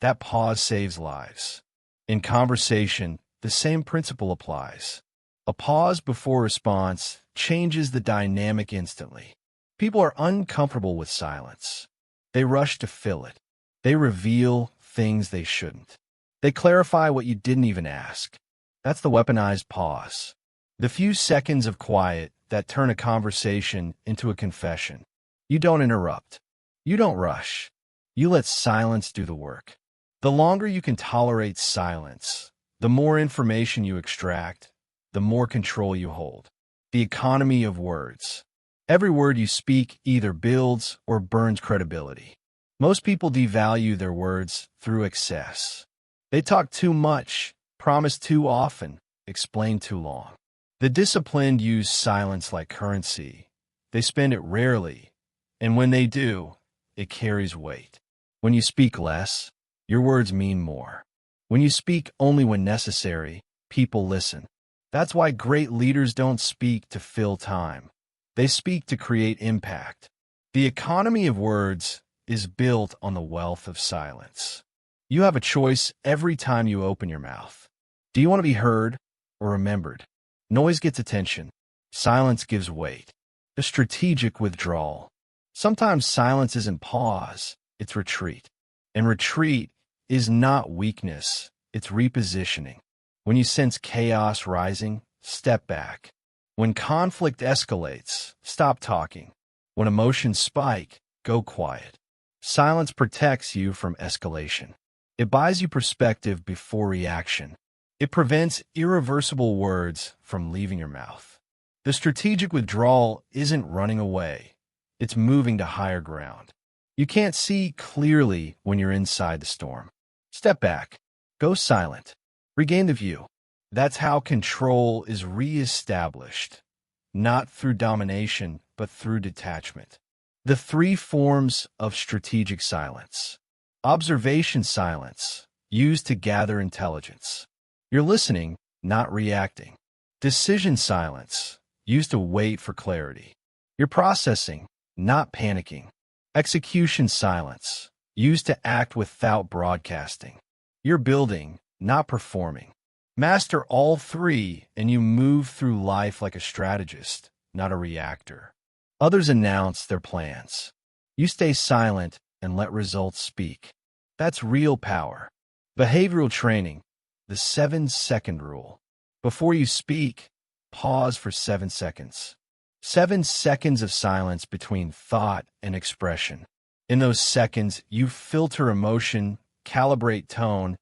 That pause saves lives. In conversation, the same principle applies. A pause before response changes the dynamic instantly. People are uncomfortable with silence. They rush to fill it. They reveal things they shouldn't. They clarify what you didn't even ask. That's the weaponized pause. The few seconds of quiet that turn a conversation into a confession. You don't interrupt. You don't rush. You let silence do the work. The longer you can tolerate silence, the more information you extract, the more control you hold. The economy of words. Every word you speak either builds or burns credibility. Most people devalue their words through excess. They talk too much, promise too often, explain too long. The disciplined use silence like currency. They spend it rarely, and when they do, it carries weight. When you speak less, your words mean more. When you speak only when necessary, people listen. That's why great leaders don't speak to fill time. They speak to create impact. The economy of words is built on the wealth of silence. You have a choice every time you open your mouth. Do you want to be heard or remembered? Noise gets attention. Silence gives weight. The strategic withdrawal. Sometimes silence isn't pause, it's retreat. And retreat is not weakness, it's repositioning. When you sense chaos rising, step back. When conflict escalates, stop talking. When emotions spike, go quiet. Silence protects you from escalation. It buys you perspective before reaction. It prevents irreversible words from leaving your mouth. The strategic withdrawal isn't running away. It's moving to higher ground. You can't see clearly when you're inside the storm. Step back. Go silent. Regain the view. That's how control is reestablished, not through domination, but through detachment. The three forms of strategic silence. Observation silence, used to gather intelligence. You're listening, not reacting. Decision silence, used to wait for clarity. You're processing, not panicking. Execution silence, Use to act without broadcasting. You're building, not performing. Master all three, and you move through life like a strategist, not a reactor. Others announce their plans. You stay silent and let results speak. That's real power. Behavioral training, the 7-second rule. Before you speak, pause for 7 seconds. 7 seconds of silence between thought and expression. In those seconds, you filter emotion, calibrate tone,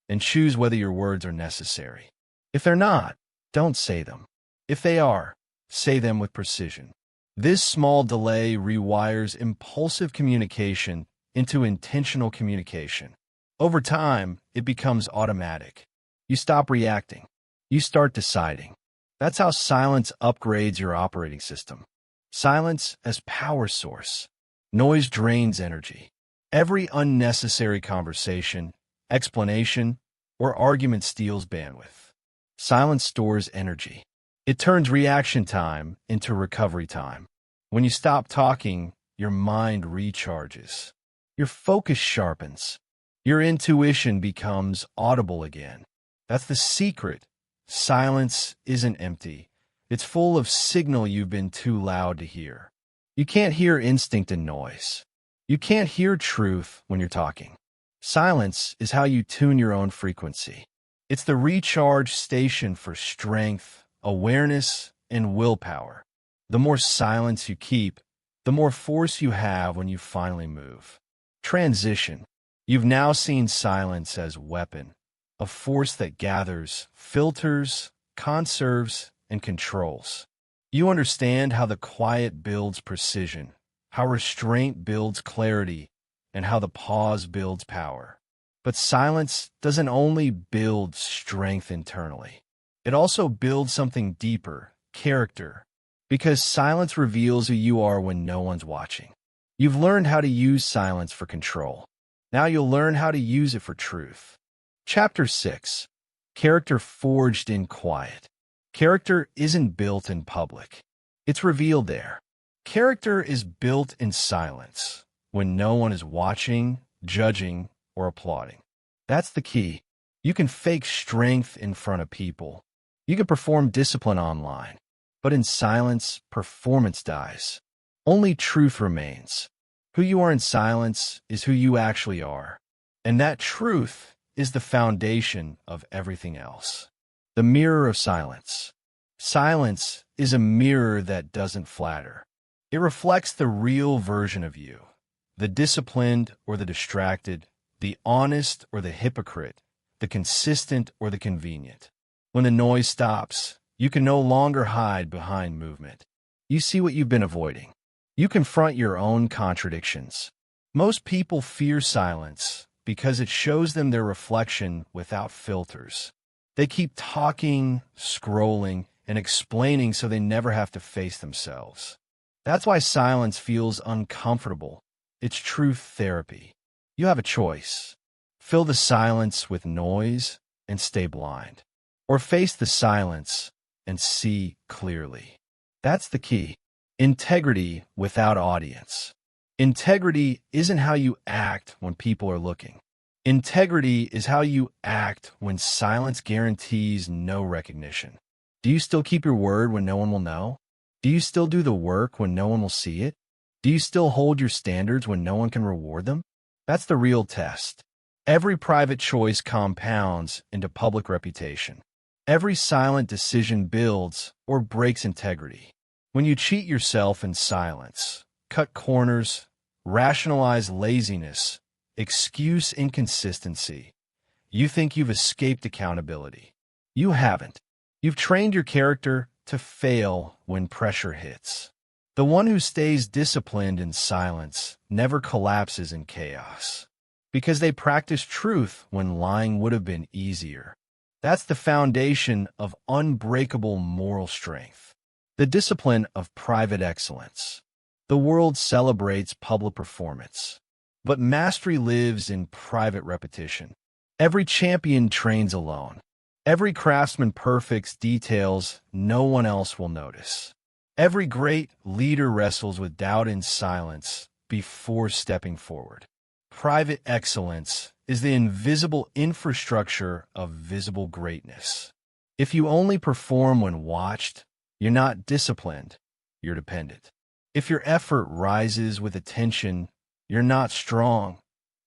and choose whether your words are necessary. If they're not, don't say them. If they are, say them with precision. This small delay rewires impulsive communication into intentional communication. Over time, it becomes automatic. You stop reacting. You start deciding. That's how silence upgrades your operating system. Silence as power source. Noise drains energy. Every unnecessary conversation, explanation, or argument steals bandwidth. Silence stores energy. It turns reaction time into recovery time. When you stop talking, your mind recharges. Your focus sharpens. Your intuition becomes audible again. That's the secret. Silence isn't empty. It's full of signal you've been too loud to hear. You can't hear instinct in noise. You can't hear truth when you're talking. Silence is how you tune your own frequency. It's the recharge station for strength, awareness, and willpower. The more silence you keep, the more force you have when you finally move. Transition. You've now seen silence as weapon, a force that gathers, filters, conserves, and controls. You understand how the quiet builds precision, how restraint builds clarity, and how the pause builds power. But silence doesn't only build strength internally. It also builds something deeper, character, because silence reveals who you are when no one's watching. You've learned how to use silence for control. Now you'll learn how to use it for truth. Chapter 6. Character forged in quiet. Character isn't built in public. It's revealed there. Character is built in silence, when no one is watching, judging, or applauding. That's the key. You can fake strength in front of people. You can perform discipline online. But in silence, performance dies. Only truth remains. Who you are in silence is who you actually are. And that truth is the foundation of everything else. The mirror of silence. Silence is a mirror that doesn't flatter. It reflects the real version of you, the disciplined or the distracted, the honest or the hypocrite, the consistent or the convenient. When the noise stops, you can no longer hide behind movement. You see what you've been avoiding. You confront your own contradictions. Most people fear silence because it shows them their reflection without filters. They keep talking, scrolling, and explaining so they never have to face themselves. That's why silence feels uncomfortable. It's truth therapy. You have a choice. Fill the silence with noise and stay blind. Or face the silence and see clearly. That's the key. Integrity without audience. Integrity isn't how you act when people are looking. Integrity is how you act when silence guarantees no recognition. Do you still keep your word when no one will know? Do you still do the work when no one will see it? Do you still hold your standards when no one can reward them? That's the real test. Every private choice compounds into public reputation. Every silent decision builds or breaks integrity. When you cheat yourself in silence, cut corners, rationalize laziness, excuse inconsistency, you think you've escaped accountability. You haven't. You've trained your character to fail when pressure hits. The one who stays disciplined in silence never collapses in chaos, because they practice truth when lying would have been easier. That's the foundation of unbreakable moral strength. The discipline of private excellence. The world celebrates public performance, but mastery lives in private repetition. Every champion trains alone. Every craftsman perfects details no one else will notice. Every great leader wrestles with doubt in silence before stepping forward. private excellence is the invisible infrastructure of visible greatness. If you only perform when watched, you're not disciplined, you're dependent. If your effort rises with attention, you're not strong,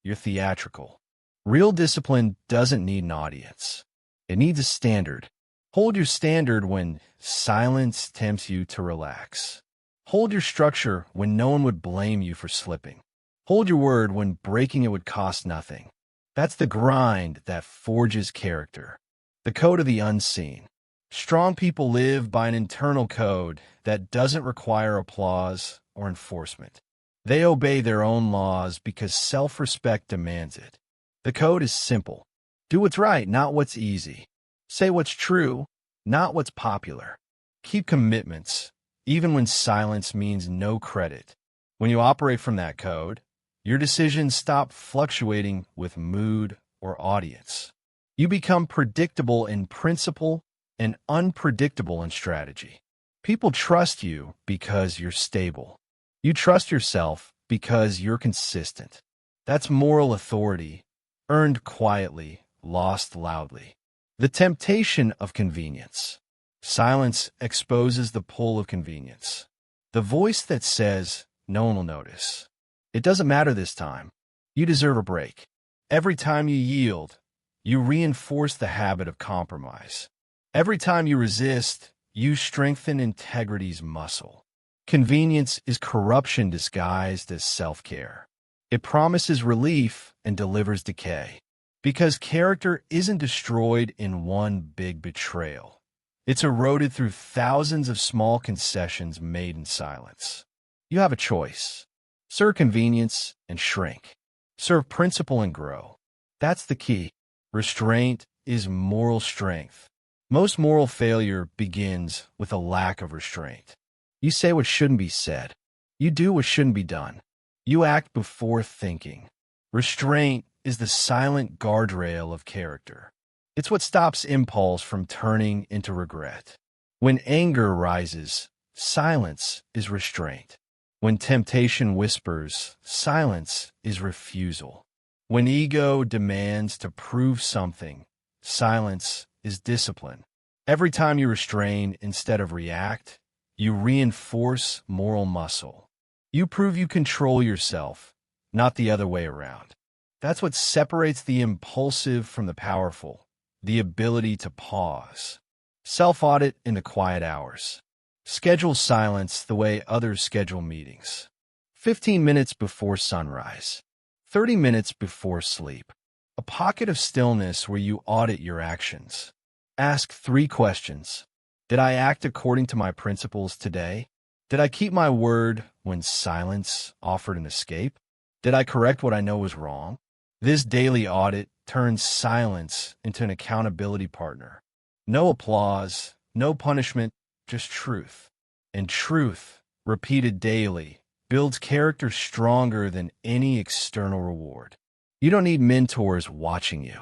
you're theatrical. Real discipline doesn't need an audience. It needs a standard. Hold your standard when silence tempts you to relax. Hold your structure when no one would blame you for slipping. Hold your word when breaking it would cost nothing. That's the grind that forges character. The code of the unseen. Strong people live by an internal code that doesn't require applause or enforcement. They obey their own laws because self-respect demands it. The code is simple. Do what's right, not what's easy. Say what's true, not what's popular. Keep commitments, even when silence means no credit. When you operate from that code, your decisions stop fluctuating with mood or audience. You become predictable in principle and unpredictable in strategy. People trust you because you're stable. You trust yourself because you're consistent. That's moral authority, earned quietly, lost loudly. The temptation of convenience. Silence exposes the pull of convenience. The voice that says, no one will notice. It doesn't matter this time. You deserve a break. Every time you yield, you reinforce the habit of compromise. Every time you resist, you strengthen integrity's muscle. Convenience is corruption disguised as self-care. It promises relief and delivers decay. Because character isn't destroyed in one big betrayal. It's eroded through thousands of small concessions made in silence. You have a choice. Serve convenience and shrink. Serve principle and grow. That's the key. Restraint is moral strength. Most moral failure begins with a lack of restraint. You say what shouldn't be said. You do what shouldn't be done. You act before thinking. Restraint is the silent guardrail of character. It's what stops impulse from turning into regret. When anger rises, silence is restraint. When temptation whispers, silence is refusal. When ego demands to prove something, silence is discipline. Every time you restrain instead of react, you reinforce moral muscle. You prove you control yourself, not the other way around. That's what separates the impulsive from the powerful, the ability to pause. Self-audit in the quiet hours. Schedule silence the way others schedule meetings. 15 minutes before sunrise. 30 minutes before sleep. A pocket of stillness where you audit your actions. Ask 3 questions. Did I act according to my principles today? Did I keep my word when silence offered an escape? Did I correct what I know was wrong? This daily audit turns silence into an accountability partner. No applause, no punishment, just truth. And truth, repeated daily, builds character stronger than any external reward. You don't need mentors watching you.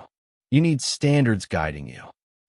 You need standards guiding you.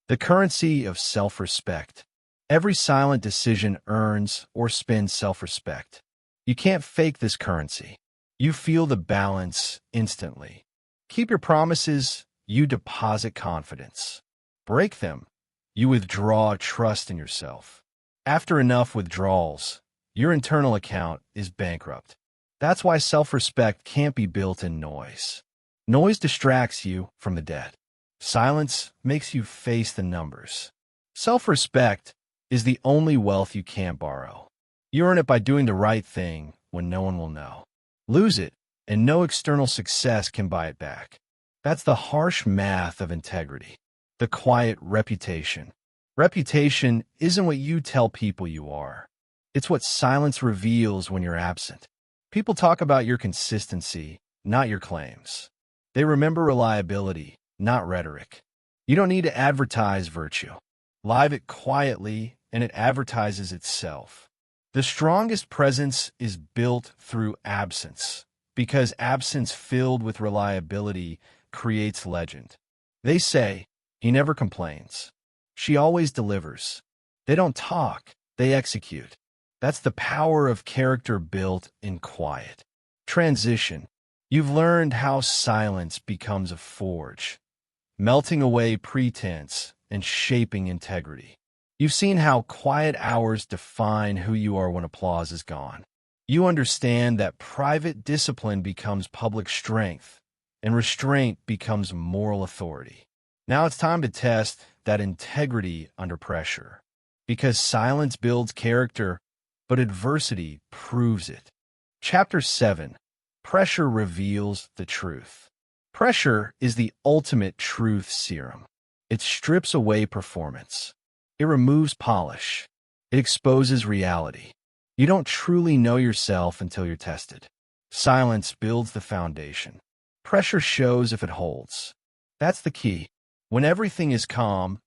The currency of self-respect. Every silent decision earns or spends self-respect. You can't fake this currency. You feel the balance instantly. Keep your promises, you deposit confidence. Break them, you withdraw trust in yourself. After enough withdrawals, your internal account is bankrupt. That's why self-respect can't be built in noise. Noise distracts you from the dead. Silence makes you face the numbers. Self-respect is the only wealth you can't borrow. You earn it by doing the right thing when no one will know. Lose it, and no external success can buy it back. That's the harsh math of integrity. The quiet reputation. Reputation isn't what you tell people you are. It's what silence reveals when you're absent. People talk about your consistency, not your claims. They remember reliability, not rhetoric. You don't need to advertise virtue. Live it quietly, and it advertises itself. The strongest presence is built through absence, because absence filled with reliability creates legend. They say, he never complains. She always delivers. They don't talk, they execute. That's the power of character built in quiet. Transition. You've learned how silence becomes a forge, melting away pretense and shaping integrity. You've seen how quiet hours define who you are when applause is gone. You understand that private discipline becomes public strength, and restraint becomes moral authority. Now it's time to test that integrity under pressure, because silence builds character, but adversity proves it. Chapter 7. Pressure reveals the truth. Pressure is the ultimate truth serum. It strips away performance. It removes polish. It exposes reality. You don't truly know yourself until you're tested. Silence builds the foundation. Pressure shows if it holds. That's the key. When everything is calm,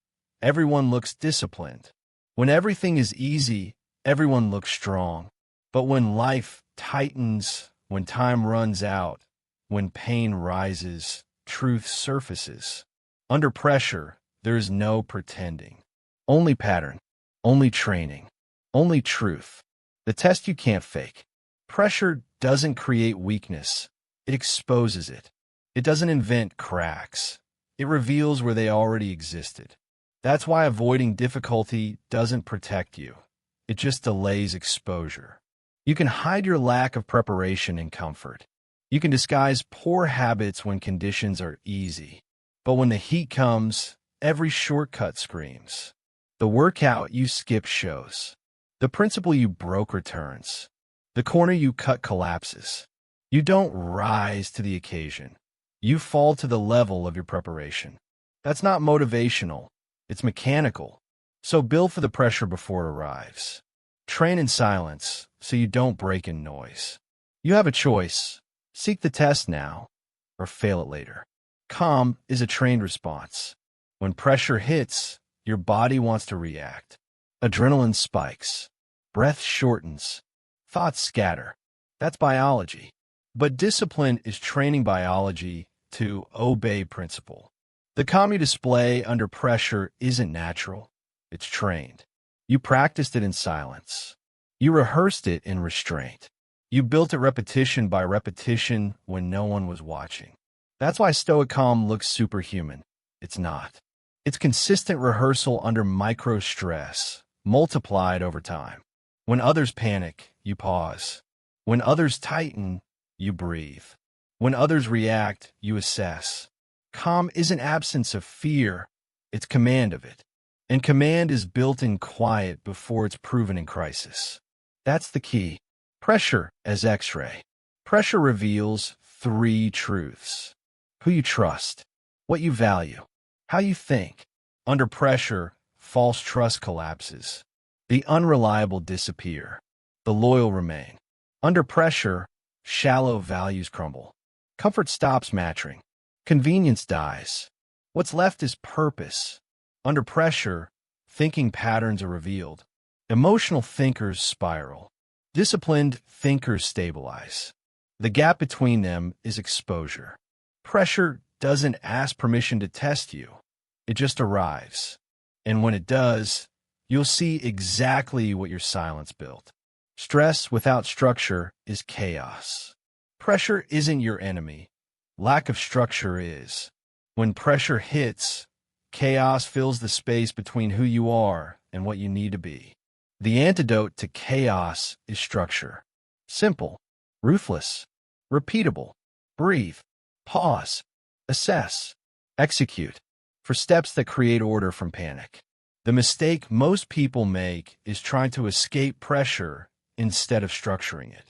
everyone looks disciplined. When everything is easy, everyone looks strong. But when life tightens, when time runs out, when pain rises, truth surfaces. Under pressure, there is no pretending. Only pattern, only training, only truth. The test you can't fake. Pressure doesn't create weakness. It exposes it. It doesn't invent cracks. It reveals where they already existed. That's why avoiding difficulty doesn't protect you. It just delays exposure. You can hide your lack of preparation in comfort. You can disguise poor habits when conditions are easy. But when the heat comes, every shortcut screams. The workout you skip shows. The principle you broke returns. The corner you cut collapses. You don't rise to the occasion. You fall to the level of your preparation. That's not motivational. It's mechanical. So build for the pressure before it arrives. Train in silence so you don't break in noise. You have a choice. Seek the test now or fail it later. Calm is a trained response. When pressure hits, your body wants to react. Adrenaline spikes. Breath shortens. Thoughts scatter. That's biology. But discipline is training biology to obey principle. The calm you display under pressure isn't natural. It's trained. You practiced it in silence. You rehearsed it in restraint. You built it repetition by repetition when no one was watching. That's why Stoic calm looks superhuman. It's not. It's consistent rehearsal under micro stress, multiplied over time. When others panic, you pause. When others tighten, you breathe. When others react, you assess. Calm isn't absence of fear, it's command of it. And command is built in quiet before it's proven in crisis. That's the key. Pressure as X-ray. Pressure reveals 3 truths. Who you trust, what you value, how you think. Under pressure, false trust collapses. The unreliable disappear. The loyal remain. Under pressure, shallow values crumble. Comfort stops mattering. Convenience dies. What's left is purpose. Under pressure, thinking patterns are revealed. Emotional thinkers spiral. Disciplined thinkers stabilize. The gap between them is exposure. Pressure doesn't ask permission to test you. It just arrives. And when it does, you'll see exactly what your silence built. Stress without structure is chaos. Pressure isn't your enemy. Lack of structure is. When pressure hits, chaos fills the space between who you are and what you need to be. The antidote to chaos is structure. Simple, ruthless, repeatable. Breathe, pause, assess, execute. For steps that create order from panic. The mistake most people make is trying to escape pressure instead of structuring it.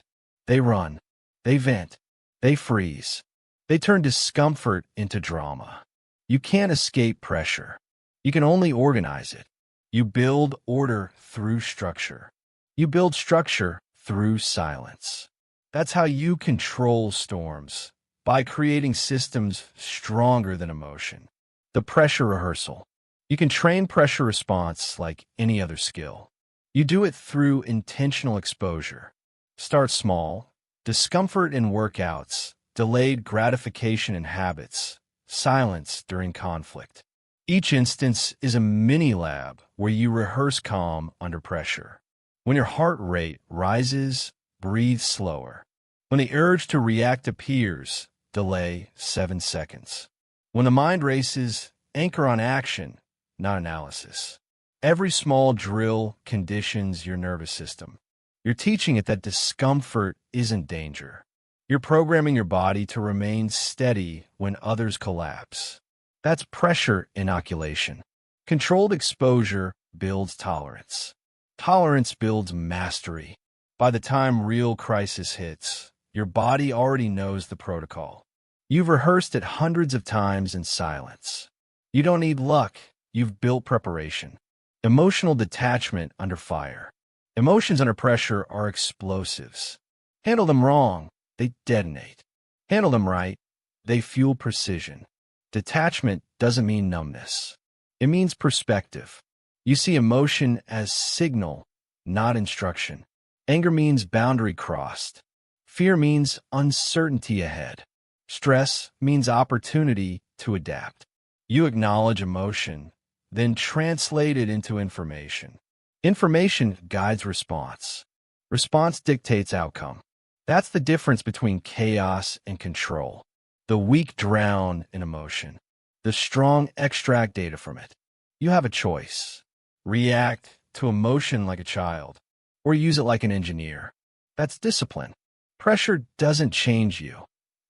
They run, they vent, they freeze. They turn discomfort into drama. You can't escape pressure. You can only organize it. You build order through structure. You build structure through silence. That's how you control storms, by creating systems stronger than emotion. The pressure rehearsal. You can train pressure response like any other skill. You do it through intentional exposure. Start small. Discomfort in workouts, delayed gratification in habits, silence during conflict. Each instance is a mini-lab where you rehearse calm under pressure. When your heart rate rises, breathe slower. When the urge to react appears, delay 7 seconds. When the mind races, anchor on action, not analysis. Every small drill conditions your nervous system. You're teaching it that discomfort isn't danger. You're programming your body to remain steady when others collapse. That's pressure inoculation. Controlled exposure builds tolerance. Tolerance builds mastery. By the time real crisis hits, your body already knows the protocol. You've rehearsed it hundreds of times in silence. You don't need luck, you've built preparation. Emotional detachment under fire. Emotions under pressure are explosives. Handle them wrong, they detonate. Handle them right, they fuel precision. Detachment doesn't mean numbness. It means perspective. You see emotion as signal, not instruction. Anger means boundary crossed. Fear means uncertainty ahead. Stress means opportunity to adapt. You acknowledge emotion, then translate it into information. Information guides response. Response dictates outcome. That's the difference between chaos and control. The weak drown in emotion. The strong extract data from it. You have a choice. React to emotion like a child, or use it like an engineer. That's discipline. Pressure doesn't change you.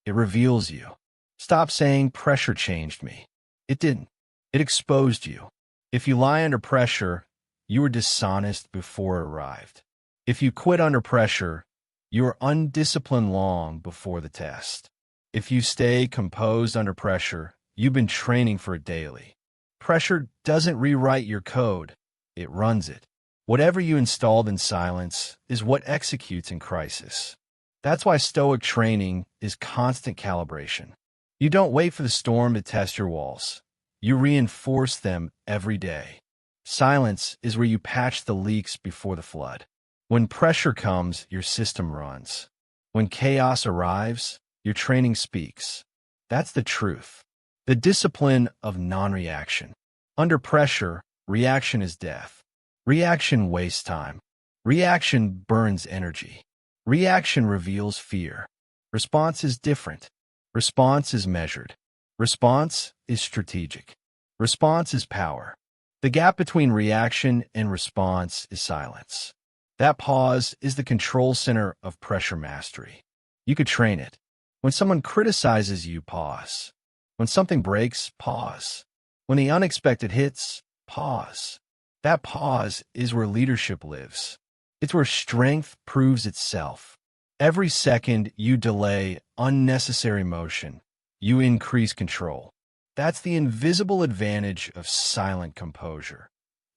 It reveals you. Stop saying pressure changed me. It didn't. It exposed you. If you lie under pressure, you were dishonest before it arrived. If you quit under pressure, you are undisciplined long before the test. If you stay composed under pressure, you've been training for it daily. Pressure doesn't rewrite your code, it runs it. Whatever you installed in silence is what executes in crisis. That's why Stoic training is constant calibration. You don't wait for the storm to test your walls. You reinforce them every day. Silence is where you patch the leaks before the flood. When pressure comes, your system runs. When chaos arrives, your training speaks. That's the truth. The discipline of non-reaction. Under pressure, reaction is death. Reaction wastes time. Reaction burns energy. Reaction reveals fear. Response is different. Response is measured. Response is strategic. Response is power. The gap between reaction and response is silence. That pause is the control center of pressure mastery. You could train it. When someone criticizes you, pause. When something breaks, pause. When the unexpected hits, pause. That pause is where leadership lives. It's where strength proves itself. Every second you delay unnecessary motion, you increase control. That's the invisible advantage of silent composure.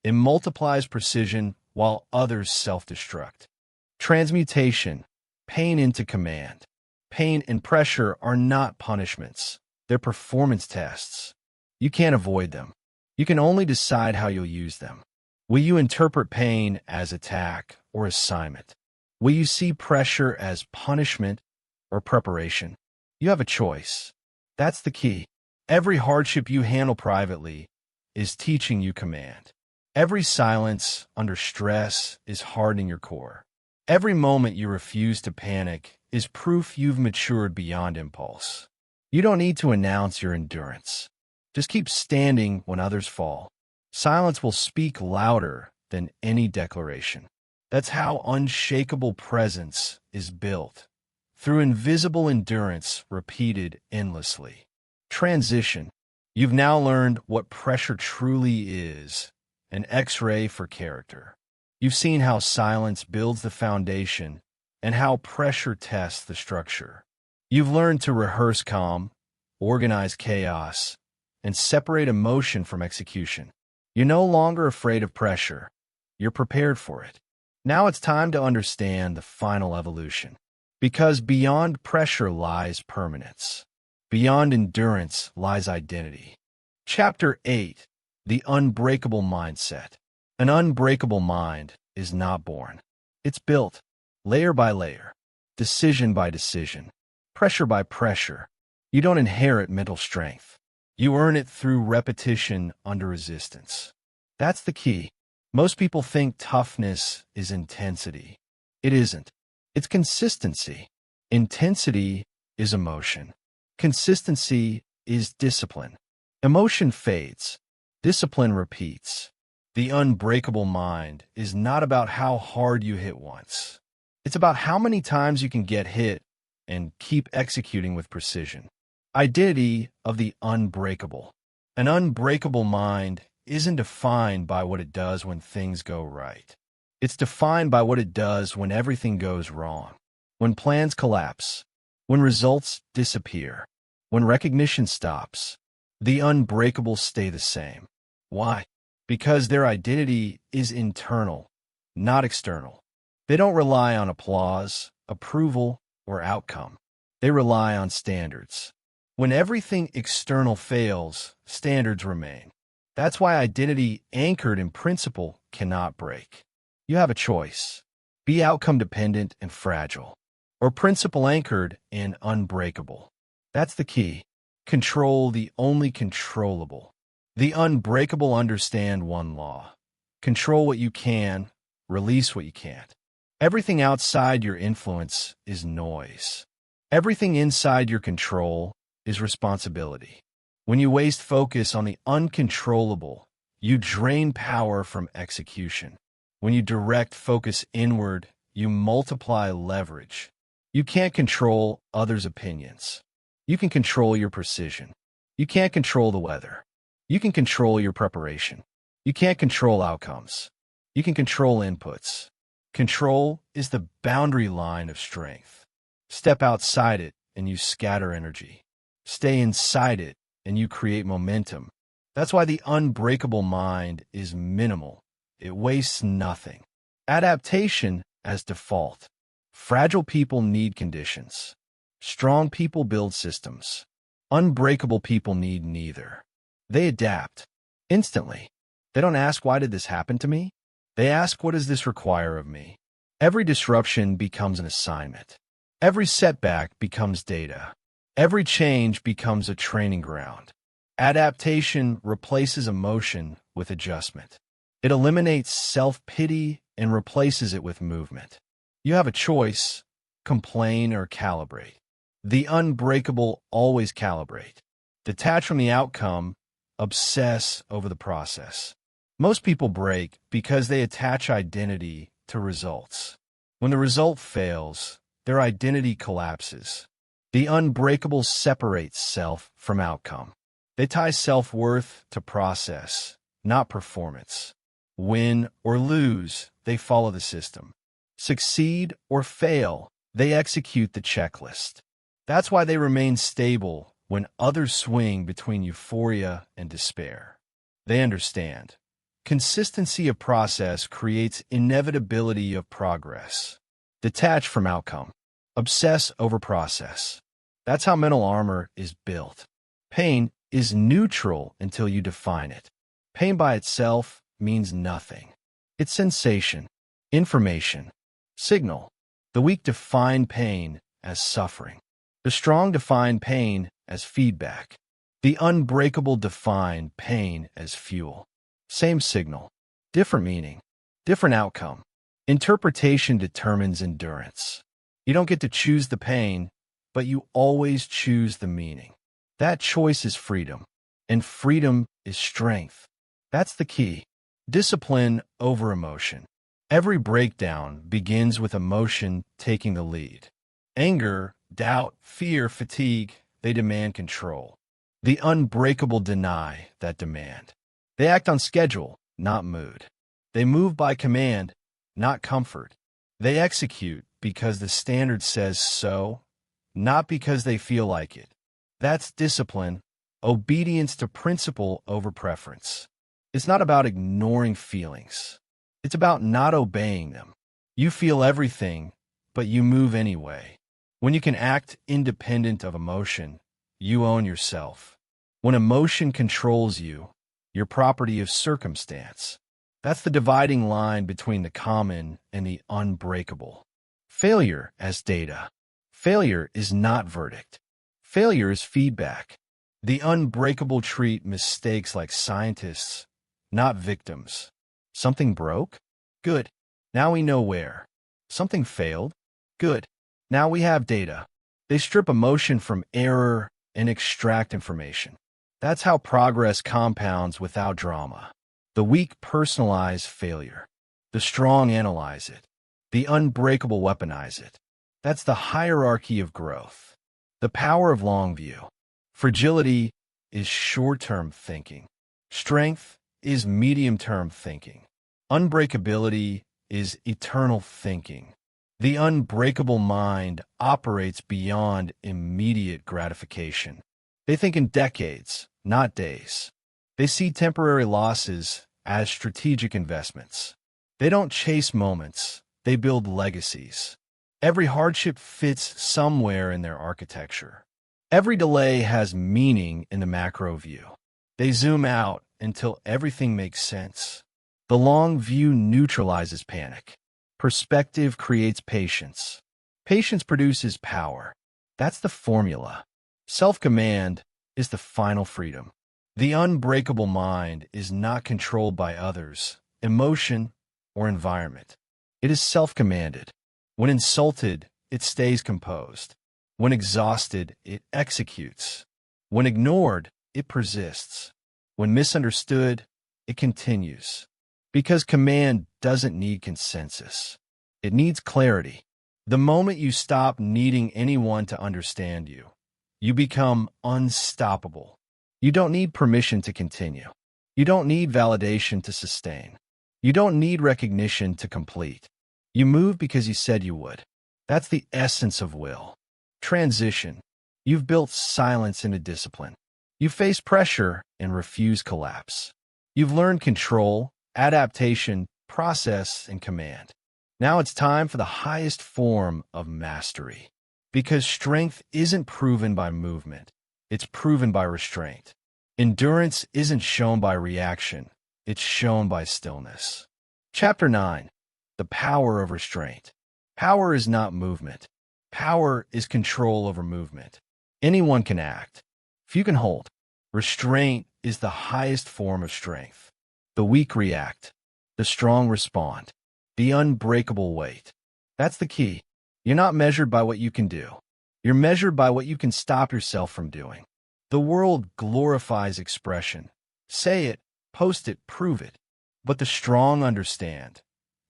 It multiplies precision while others self-destruct. Transmutation, pain into command. Pain and pressure are not punishments. They're performance tests. You can't avoid them. You can only decide how you'll use them. Will you interpret pain as attack or assignment? Will you see pressure as punishment or preparation? You have a choice. That's the key. Every hardship you handle privately is teaching you command. Every silence under stress is hardening your core. Every moment you refuse to panic is proof you've matured beyond impulse. You don't need to announce your endurance. Just keep standing when others fall. Silence will speak louder than any declaration. That's how unshakable presence is built, through invisible endurance repeated endlessly. Transition. You've now learned what pressure truly is, an X-ray for character. You've seen how silence builds the foundation and how pressure tests the structure. You've learned to rehearse calm, organize chaos, and separate emotion from execution. You're no longer afraid of pressure. You're prepared for it. Now it's time to understand the final evolution. Because beyond pressure lies permanence. Beyond endurance lies identity. Chapter 8. The Unbreakable Mindset. An unbreakable mind is not born. It's built, layer by layer, decision by decision, pressure by pressure. You don't inherit mental strength. You earn it through repetition under resistance. That's the key. Most people think toughness is intensity. It isn't. It's consistency. Intensity is emotion. Consistency is discipline. Emotion fades. Discipline repeats. The unbreakable mind is not about how hard you hit once. It's about how many times you can get hit and keep executing with precision. Identity of the unbreakable. An unbreakable mind isn't defined by what it does when things go right. It's defined by what it does when everything goes wrong, when plans collapse, when results disappear, when recognition stops. The unbreakable stay the same. Why? Because their identity is internal, not external. They don't rely on applause, approval, or outcome. They rely on standards. When everything external fails, standards remain. That's why identity anchored in principle cannot break. You have a choice. Be outcome dependent and fragile, or principle anchored and unbreakable. That's the key. Control the only controllable. The unbreakable understand one law. Control what you can, release what you can't. Everything outside your influence is noise. Everything inside your control is responsibility. When you waste focus on the uncontrollable, you drain power from execution. When you direct focus inward, you multiply leverage. You can't control others' opinions. You can control your precision. You can't control the weather. You can control your preparation. You can't control outcomes. You can control inputs. Control is the boundary line of strength. Step outside it and you scatter energy. Stay inside it and you create momentum. That's why the unbreakable mind is minimal. It wastes nothing. Adaptation as default. Fragile people need conditions. Strong people build systems. Unbreakable people need neither. They adapt instantly. They don't ask, why did this happen to me? They ask, what does this require of me? Every disruption becomes an assignment. Every setback becomes data. Every change becomes a training ground. Adaptation replaces emotion with adjustment. It eliminates self-pity and replaces it with movement. You have a choice: complain or calibrate. The unbreakable always calibrate. Detach from the outcome, obsess over the process. Most people break because they attach identity to results. When the result fails, their identity collapses. The unbreakable separates self from outcome. They tie self-worth to process, not performance. Win or lose, they follow the system. Succeed or fail, they execute the checklist. That's why they remain stable when others swing between euphoria and despair. They understand. Consistency of process creates inevitability of progress. Detach from outcome. Obsess over process. That's how mental armor is built. Pain is neutral until you define it. Pain by itself means nothing. It's sensation, information, signal. The weak define pain as suffering. The strong define pain as feedback. The unbreakable define pain as fuel. Same signal, different meaning, different outcome. Interpretation determines endurance. You don't get to choose the pain, but you always choose the meaning. That choice is freedom, and freedom is strength. That's the key. Discipline over emotion. Every breakdown begins with emotion taking the lead. Anger, doubt, fear, fatigue, they demand control. The unbreakable deny that demand. They act on schedule, not mood. They move by command, not comfort. They execute because the standard says so, not because they feel like it. That's discipline, obedience to principle over preference. It's not about ignoring feelings. It's about not obeying them. You feel everything, but you move anyway. When you can act independent of emotion, you own yourself. When emotion controls you, you're property of circumstance. That's the dividing line between the common and the unbreakable. Failure as data. Failure is not verdict. Failure is feedback. The unbreakable treat mistakes like scientists, not victims. Something broke? Good. Now we know where. Something failed? Good. Now we have data. They strip emotion from error and extract information. That's how progress compounds without drama. The weak personalize failure. The strong analyze it. The unbreakable weaponize it. That's the hierarchy of growth. The power of long view. Fragility is short-term thinking. Strength is medium-term thinking. Unbreakability is eternal thinking. The unbreakable mind operates beyond immediate gratification. They think in decades, not days. They see temporary losses as strategic investments. They don't chase moments, they build legacies. Every hardship fits somewhere in their architecture. Every delay has meaning in the macro view. They zoom out until everything makes sense. The long view neutralizes panic. Perspective creates patience. Patience produces power. That's the formula. Self-command is the final freedom. The unbreakable mind is not controlled by others, emotion, or environment. It is self-commanded. When insulted, it stays composed. When exhausted, it executes. When ignored, it persists. When misunderstood, it continues. Because command doesn't need consensus. It needs clarity. The moment you stop needing anyone to understand you, you become unstoppable. You don't need permission to continue. You don't need validation to sustain. You don't need recognition to complete. You move because you said you would. That's the essence of will. Transition. You've built silence into discipline. You face pressure and refuse collapse. You've learned control, adaptation, process, and command. Now it's time for the highest form of mastery. Because strength isn't proven by movement. It's proven by restraint. Endurance isn't shown by reaction. It's shown by stillness. Chapter 9. The Power of Restraint. Power is not movement. Power is control over movement. Anyone can act. Few can hold. Restraint is the highest form of strength. The weak react. The strong respond. The unbreakable wait. That's the key. You're not measured by what you can do. You're measured by what you can stop yourself from doing. The world glorifies expression. Say it, post it, prove it. But the strong understand.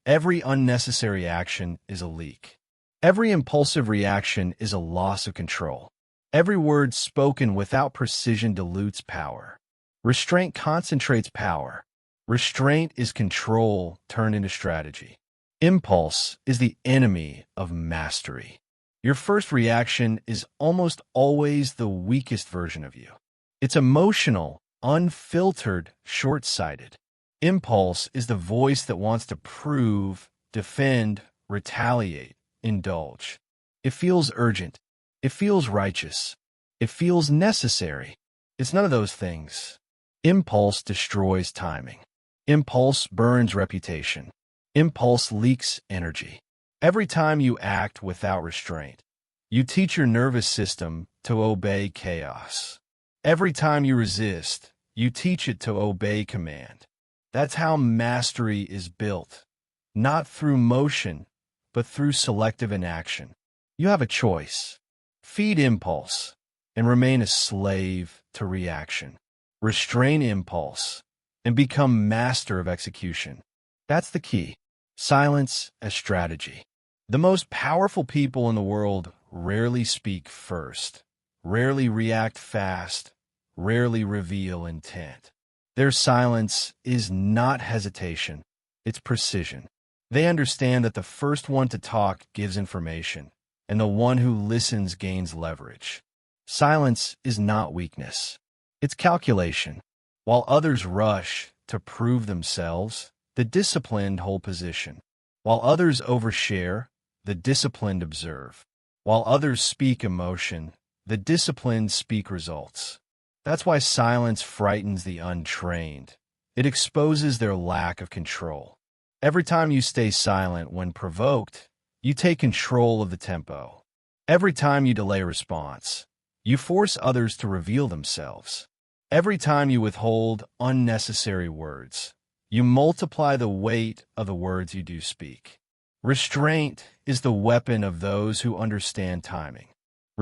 Every unnecessary action is a leak. Every impulsive reaction is a loss of control. Every word spoken without precision dilutes power. Restraint concentrates power. Restraint is control turned into strategy. Impulse is the enemy of mastery. Your first reaction is almost always the weakest version of you. It's emotional, unfiltered, short-sighted. Impulse is the voice that wants to prove, defend, retaliate, indulge. It feels urgent. It feels righteous. It feels necessary. It's none of those things. Impulse destroys timing. Impulse burns reputation. Impulse leaks energy. Every time you act without restraint, you teach your nervous system to obey chaos. Every time you resist, you teach it to obey command. That's how mastery is built, not through motion, but through selective inaction. You have a choice. Feed impulse and remain a slave to reaction. Restrain impulse and become master of execution. That's the key. Silence as strategy. The most powerful people in the world rarely speak first, rarely react fast, rarely reveal intent. Their silence is not hesitation, it's precision. They understand that the first one to talk gives information, and the one who listens gains leverage. Silence is not weakness. It's calculation. While others rush to prove themselves, the disciplined hold position. While others overshare, the disciplined observe. While others speak emotion, the disciplined speak results. That's why silence frightens the untrained. It exposes their lack of control. Every time you stay silent when provoked, you take control of the tempo. Every time you delay response, you force others to reveal themselves. Every time you withhold unnecessary words, you multiply the weight of the words you do speak. Restraint is the weapon of those who understand timing.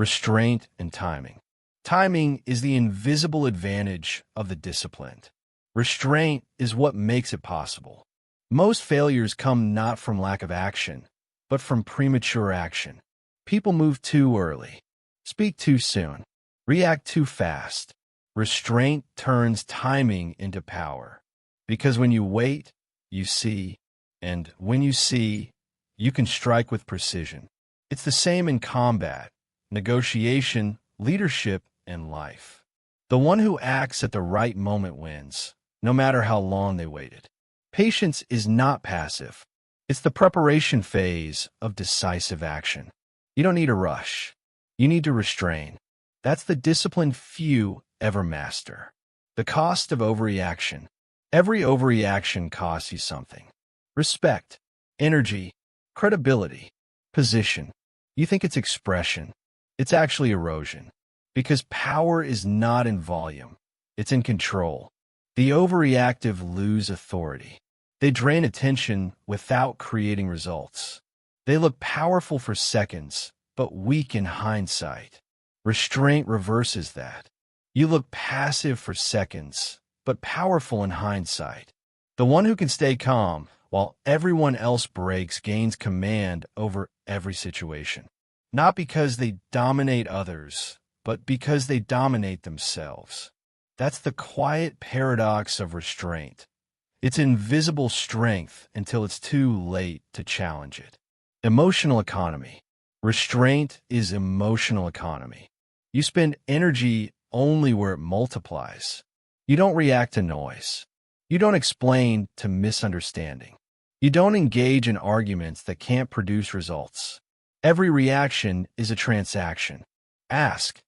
restraint, and timing. Timing is the invisible advantage of the disciplined. Restraint is what makes it possible. Most failures come not from lack of action, but from premature action. People move too early, speak too soon, react too fast. Restraint turns timing into power. Because when you wait, you see, and when you see, you can strike with precision. It's the same in combat, negotiation, leadership, and life. The one who acts at the right moment wins, no matter how long they waited. Patience is not passive. It's the preparation phase of decisive action. You don't need to rush. You need to restrain. That's the discipline few ever master. The cost of overreaction. Every overreaction costs you something. Respect, energy, credibility, position. You think it's expression. It's actually erosion. Because power is not in volume. It's in control. The overreactive lose authority. They drain attention without creating results. They look powerful for seconds, but weak in hindsight. Restraint reverses that. You look passive for seconds, but powerful in hindsight. The one who can stay calm while everyone else breaks gains command over every situation. Not because they dominate others, but because they dominate themselves. That's the quiet paradox of restraint. It's invisible strength until it's too late to challenge it. Emotional economy. Restraint is emotional economy. You spend energy only where it multiplies. You don't react to noise. You don't explain to misunderstanding. You don't engage in arguments that can't produce results. Every reaction is a transaction. Ask,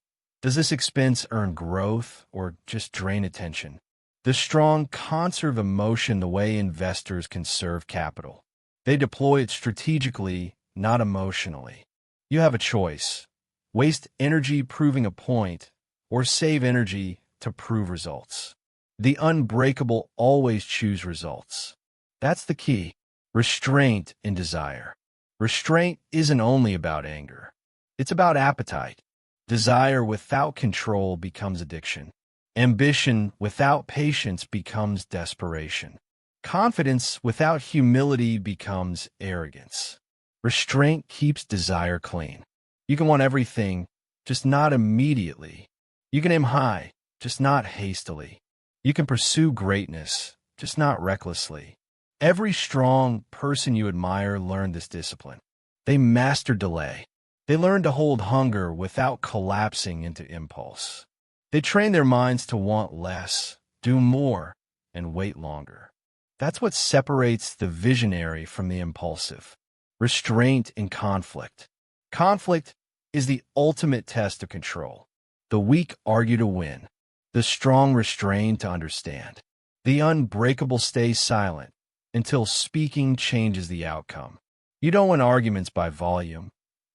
does this expense earn growth or just drain attention? The strong conserve emotion the way investors conserve capital. They deploy it strategically, not emotionally. You have a choice. Waste energy proving a point, or save energy to prove results. The unbreakable always choose results. That's the key. Restraint in desire. Restraint isn't only about anger. It's about appetite. Desire without control becomes addiction. Ambition without patience becomes desperation. Confidence without humility becomes arrogance. Restraint keeps desire clean. You can want everything, just not immediately. You can aim high, just not hastily. You can pursue greatness, just not recklessly. Every strong person you admire learned this discipline. They mastered delay. They learned to hold hunger without collapsing into impulse. They trained their minds to want less, do more, and wait longer. That's what separates the visionary from the impulsive. Restraint in conflict. Conflict is the ultimate test of control. The weak argue to win. The strong restrain to understand. The unbreakable stay silent until speaking changes the outcome. You don't win arguments by volume.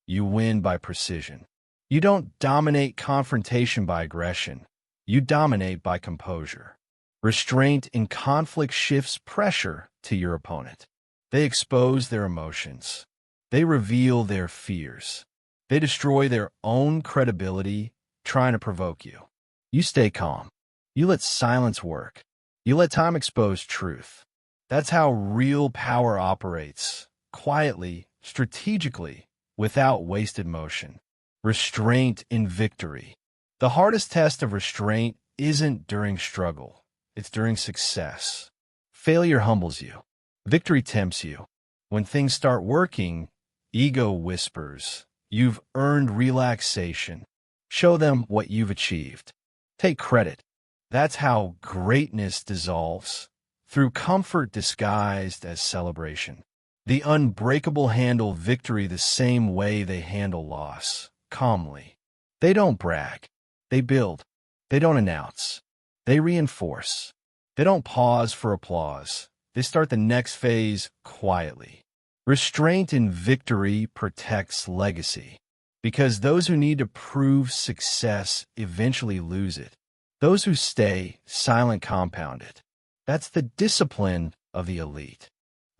You win by precision. You don't dominate confrontation by aggression. You dominate by composure. Restraint in conflict shifts pressure to your opponent. They expose their emotions. They reveal their fears. They destroy their own credibility trying to provoke you. You stay calm. You let silence work. You let time expose truth. That's how real power operates, quietly, strategically, without wasted motion. Restraint in victory. The hardest test of restraint isn't during struggle. It's during success. Failure humbles you. Victory tempts you. When things start working, ego whispers, you've earned relaxation. Show them what you've achieved. Take credit. That's how greatness dissolves, through comfort disguised as celebration. The unbreakable handle victory the same way they handle loss, calmly. They don't brag. They build. They don't announce. They reinforce. They don't pause for applause. They start the next phase quietly. Restraint in victory protects legacy, because those who need to prove success eventually lose it. Those who stay silent compound it. That's the discipline of the elite.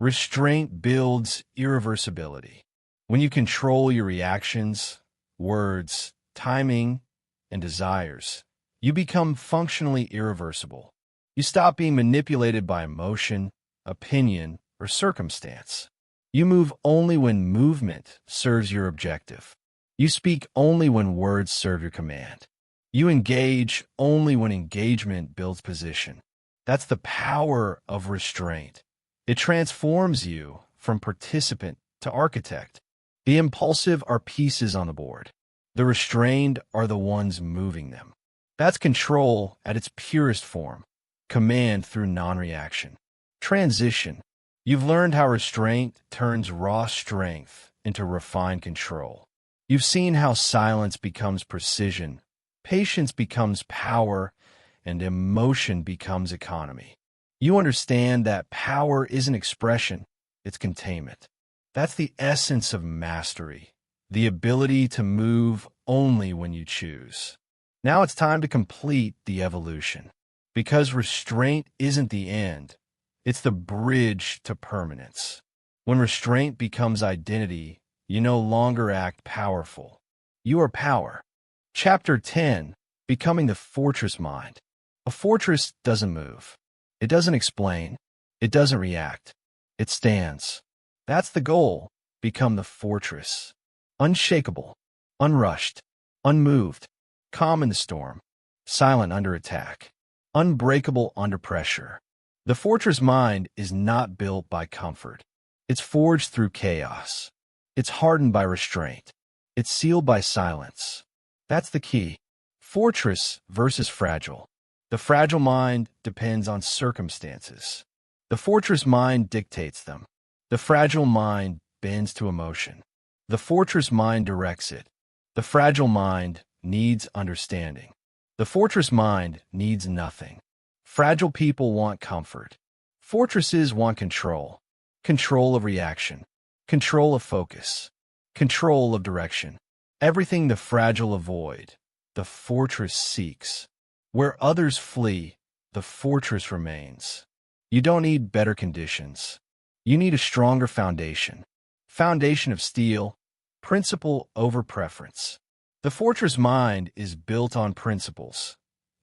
Restraint builds irreversibility. When you control your reactions, words, timing, and desires, you become functionally irreversible. You stop being manipulated by emotion, opinion, or circumstance. You move only when movement serves your objective. You speak only when words serve your command. You engage only when engagement builds position. That's the power of restraint. It transforms you from participant to architect. The impulsive are pieces on the board. The restrained are the ones moving them. That's control at its purest form. Command through non-reaction. Transition. You've learned how restraint turns raw strength into refined control. You've seen how silence becomes precision, patience becomes power, and emotion becomes economy. You understand that power isn't expression, it's containment. That's the essence of mastery, the ability to move only when you choose. Now it's time to complete the evolution. Because restraint isn't the end, it's the bridge to permanence. When restraint becomes identity, you no longer act powerful. You are power. Chapter 10, Becoming the Fortress Mind. A fortress doesn't move. It doesn't explain. It doesn't react. It stands. That's the goal. Become the fortress. Unshakable, unrushed, unmoved, calm in the storm, silent under attack, unbreakable under pressure. The fortress mind is not built by comfort. It's forged through chaos. It's hardened by restraint. It's sealed by silence. That's the key. Fortress versus fragile. The fragile mind depends on circumstances. The fortress mind dictates them. The fragile mind bends to emotion. The fortress mind directs it. The fragile mind needs understanding. The fortress mind needs nothing. Fragile people want comfort. Fortresses want control. Control of reaction. Control of focus. Control of direction. Everything the fragile avoid, the fortress seeks. Where others flee, the fortress remains. You don't need better conditions. You need a stronger foundation. Foundation of steel, principle over preference. The fortress mind is built on principles,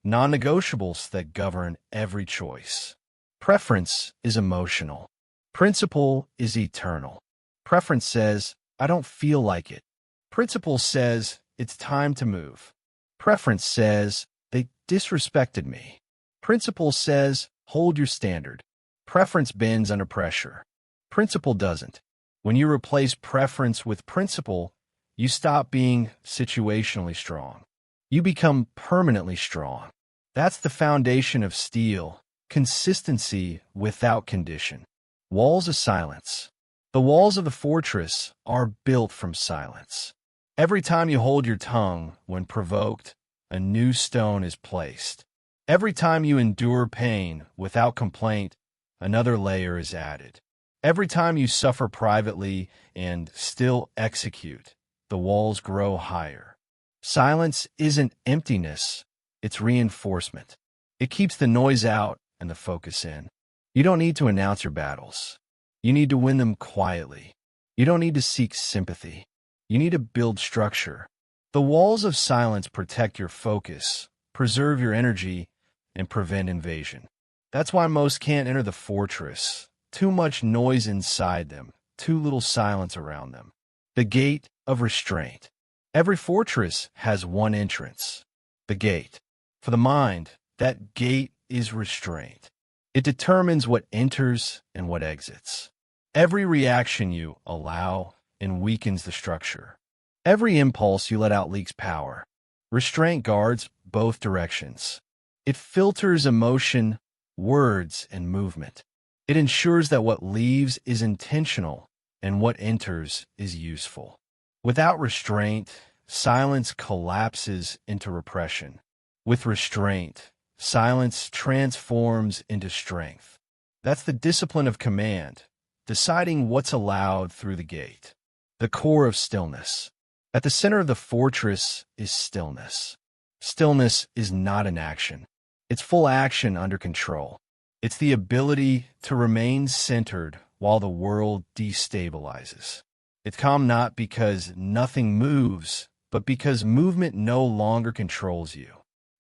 non-negotiables that govern every choice. Preference is emotional. Principle is eternal. Preference says, I don't feel like it. Principle says, it's time to move. Preference says, they disrespected me. Principle says, hold your standard. Preference bends under pressure. Principle doesn't. When you replace preference with principle, you stop being situationally strong. You become permanently strong. That's the foundation of steel, consistency without condition. Walls of silence. The walls of the fortress are built from silence. Every time you hold your tongue when provoked, a new stone is placed. Every time you endure pain without complaint, another layer is added. Every time you suffer privately and still execute, the walls grow higher. Silence isn't emptiness, it's reinforcement. It keeps the noise out and the focus in. You don't need to announce your battles. You need to win them quietly. You don't need to seek sympathy. You need to build structure. The walls of silence protect your focus, preserve your energy, and prevent invasion. That's why most can't enter the fortress. Too much noise inside them, too little silence around them. The gate of restraint. Every fortress has one entrance, the gate. For the mind, that gate is restraint. It determines what enters and what exits. Every reaction you allow and weakens the structure. Every impulse you let out leaks power. Restraint guards both directions. It filters emotion, words, and movement. It ensures that what leaves is intentional and what enters is useful. Without restraint, silence collapses into repression. With restraint, silence transforms into strength. That's the discipline of command, deciding what's allowed through the gate. The core of stillness. At the center of the fortress is stillness. Stillness is not an action. It's full action under control. It's the ability to remain centered while the world destabilizes. It's calm not because nothing moves, but because movement no longer controls you.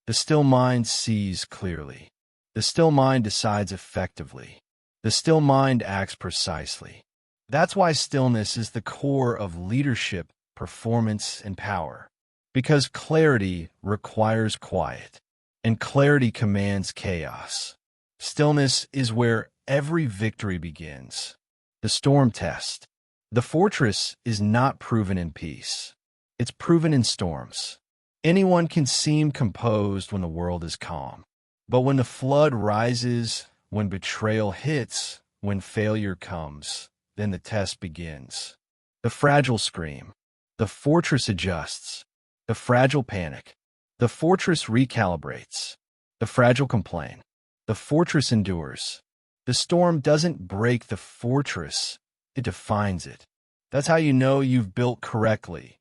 The still mind sees clearly. The still mind decides effectively. The still mind acts precisely. That's why stillness is the core of leadership, performance, and power. Because clarity requires quiet, and clarity commands chaos. Stillness is where every victory begins. The storm test. The fortress is not proven in peace. It's proven in storms. Anyone can seem composed when the world is calm. But when the flood rises, when betrayal hits, when failure comes, then the test begins. The fragile scream. The fortress adjusts. The fragile panic. The fortress recalibrates. The fragile complain. The fortress endures. The storm doesn't break the fortress, it defines it. That's how you know you've built correctly.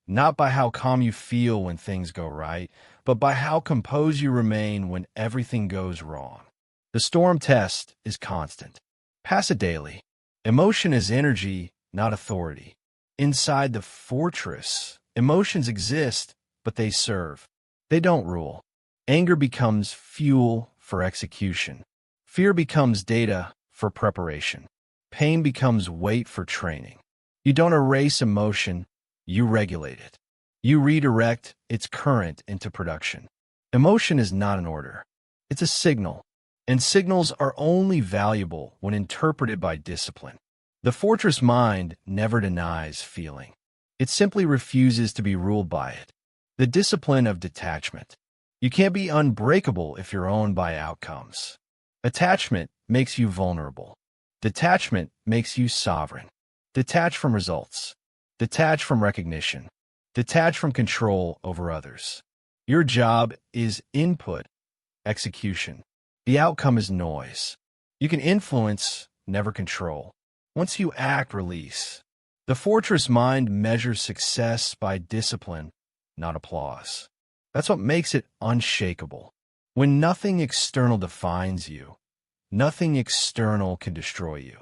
Not by how calm you feel when things go right, but by how composed you remain when everything goes wrong. The storm test is constant. Pass it daily. Emotion is energy, not authority. Inside the fortress, emotions exist, but they serve. They don't rule. Anger becomes fuel for execution. Fear becomes data for preparation. Pain becomes weight for training. You don't erase emotion, you regulate it. You redirect its current into production. Emotion is not an order. It's a signal. And signals are only valuable when interpreted by discipline. The fortress mind never denies feeling. It simply refuses to be ruled by it. The discipline of detachment. You can't be unbreakable if you're owned by outcomes. Attachment makes you vulnerable. Detachment makes you sovereign. Detach from results. Detach from recognition. Detach from control over others. Your job is input, execution. The outcome is noise. You can influence, never control. Once you act, release. The fortress mind measures success by discipline, not applause. That's what makes it unshakable. When nothing external defines you, nothing external can destroy you.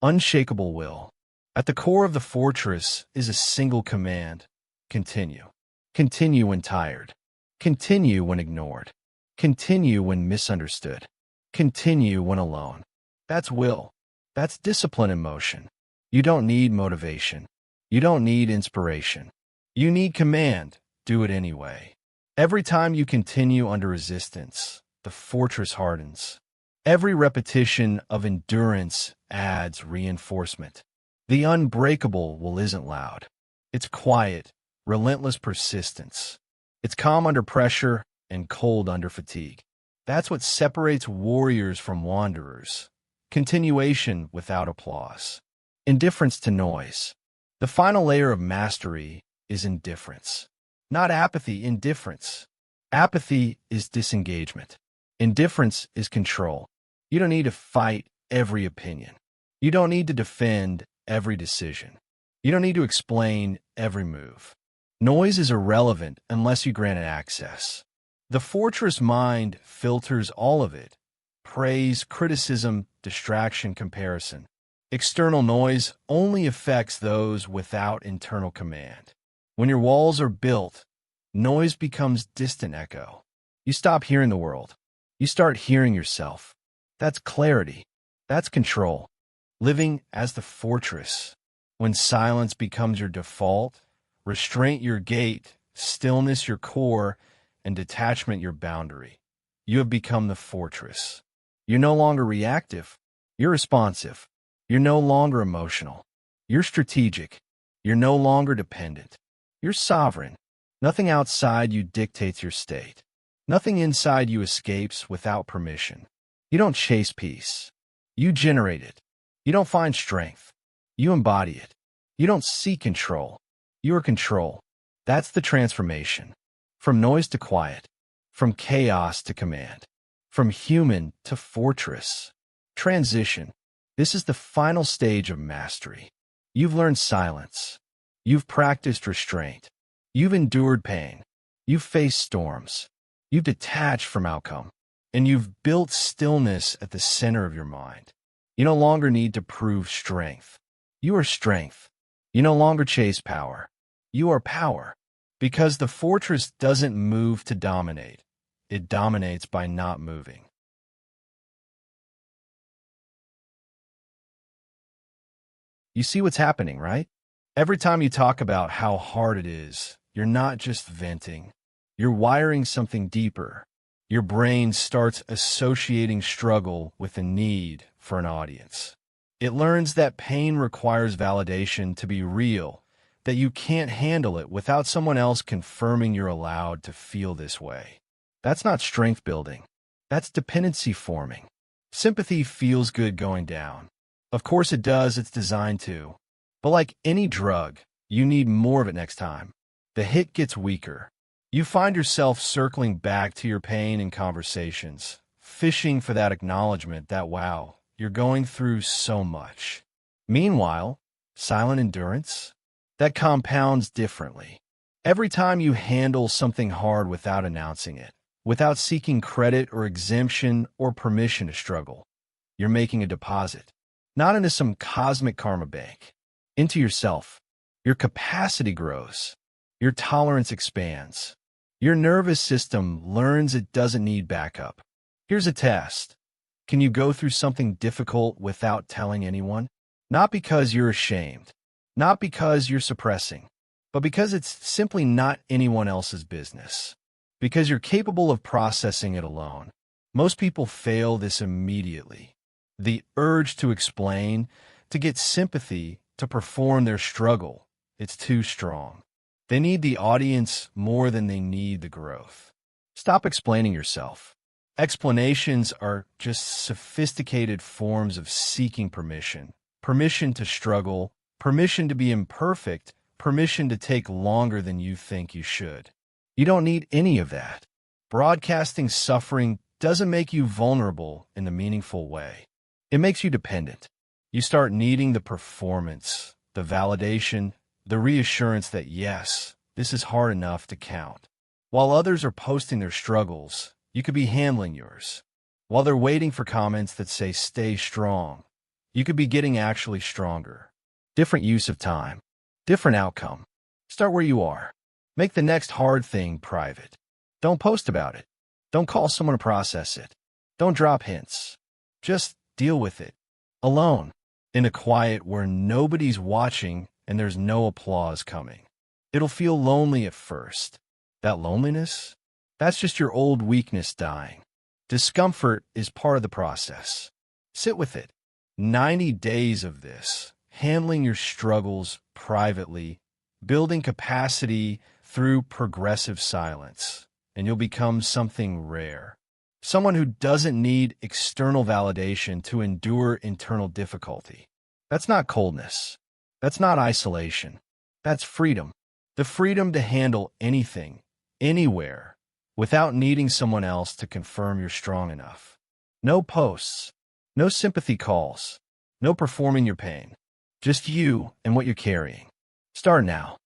Unshakable will. At the core of the fortress is a single command. Continue. Continue when tired. Continue when ignored. Continue when misunderstood. Continue when alone. That's will. That's discipline in motion. You don't need motivation. You don't need inspiration. You need command. Do it anyway. Every time you continue under resistance, the fortress hardens. Every repetition of endurance adds reinforcement. The unbreakable will isn't loud. It's quiet, relentless persistence. It's calm under pressure and cold under fatigue. That's what separates warriors from wanderers. Continuation without applause. Indifference to noise. The final layer of mastery is indifference. Not apathy, indifference. Apathy is disengagement. Indifference is control. You don't need to fight every opinion. You don't need to defend every decision. You don't need to explain every move. Noise is irrelevant unless you grant it access. The fortress mind filters all of it. Praise, criticism, distraction, comparison. External noise only affects those without internal command. When your walls are built, noise becomes distant echo. You stop hearing the world. You start hearing yourself. That's clarity. That's control. Living as the fortress. When silence becomes your default, restraint your gate, stillness your core, and detachment your boundary, you have become the fortress. You're no longer reactive. You're responsive. You're no longer emotional. You're strategic. You're no longer dependent. You're sovereign. Nothing outside you dictates your state. Nothing inside you escapes without permission. You don't chase peace. You generate it. You don't find strength. You embody it. You don't seek control. You are control. That's the transformation. From noise to quiet. From chaos to command. From human to fortress. Transition. This is the final stage of mastery. You've learned silence. You've practiced restraint. You've endured pain. You've faced storms. You've detached from outcome. And you've built stillness at the center of your mind. You no longer need to prove strength. You are strength. You no longer chase power. You are power. Because the fortress doesn't move to dominate. It dominates by not moving. You see what's happening, right? Every time you talk about how hard it is, you're not just venting. You're wiring something deeper. Your brain starts associating struggle with a need for an audience. It learns that pain requires validation to be real, that you can't handle it without someone else confirming you're allowed to feel this way. That's not strength building. That's dependency forming. Sympathy feels good going down. Of course it does, it's designed to. But like any drug, you need more of it next time. The hit gets weaker. You find yourself circling back to your pain in conversations, fishing for that acknowledgement that, wow, you're going through so much. Meanwhile, silent endurance, that compounds differently. Every time you handle something hard without announcing it, without seeking credit or exemption or permission to struggle, you're making a deposit, not into some cosmic karma bank, into yourself. Your capacity grows. Your tolerance expands. Your nervous system learns it doesn't need backup. Here's a test. Can you go through something difficult without telling anyone? Not because you're ashamed, not because you're suppressing, but because it's simply not anyone else's business. Because you're capable of processing it alone. Most people fail this immediately. The urge to explain, to get sympathy, to perform their struggle, it's too strong. They need the audience more than they need the growth. Stop explaining yourself. Explanations are just sophisticated forms of seeking permission. Permission to struggle, permission to be imperfect, permission to take longer than you think you should. You don't need any of that. Broadcasting suffering doesn't make you vulnerable in a meaningful way. It makes you dependent. You start needing the performance, the validation, the reassurance that, yes, this is hard enough to count. While others are posting their struggles, you could be handling yours. While they're waiting for comments that say, stay strong, you could be getting actually stronger. Different use of time, different outcome. Start where you are. Make the next hard thing private. Don't post about it. Don't call someone to process it. Don't drop hints. Just deal with it. Alone. In a quiet where nobody's watching and there's no applause coming. It'll feel lonely at first. That loneliness? That's just your old weakness dying. Discomfort is part of the process. Sit with it. 90 days of this, handling your struggles privately, building capacity through progressive silence, and you'll become something rare. Someone who doesn't need external validation to endure internal difficulty. That's not coldness. That's not isolation. That's freedom. The freedom to handle anything, anywhere, without needing someone else to confirm you're strong enough. No posts, no sympathy calls, no performing your pain. Just you and what you're carrying. Start now.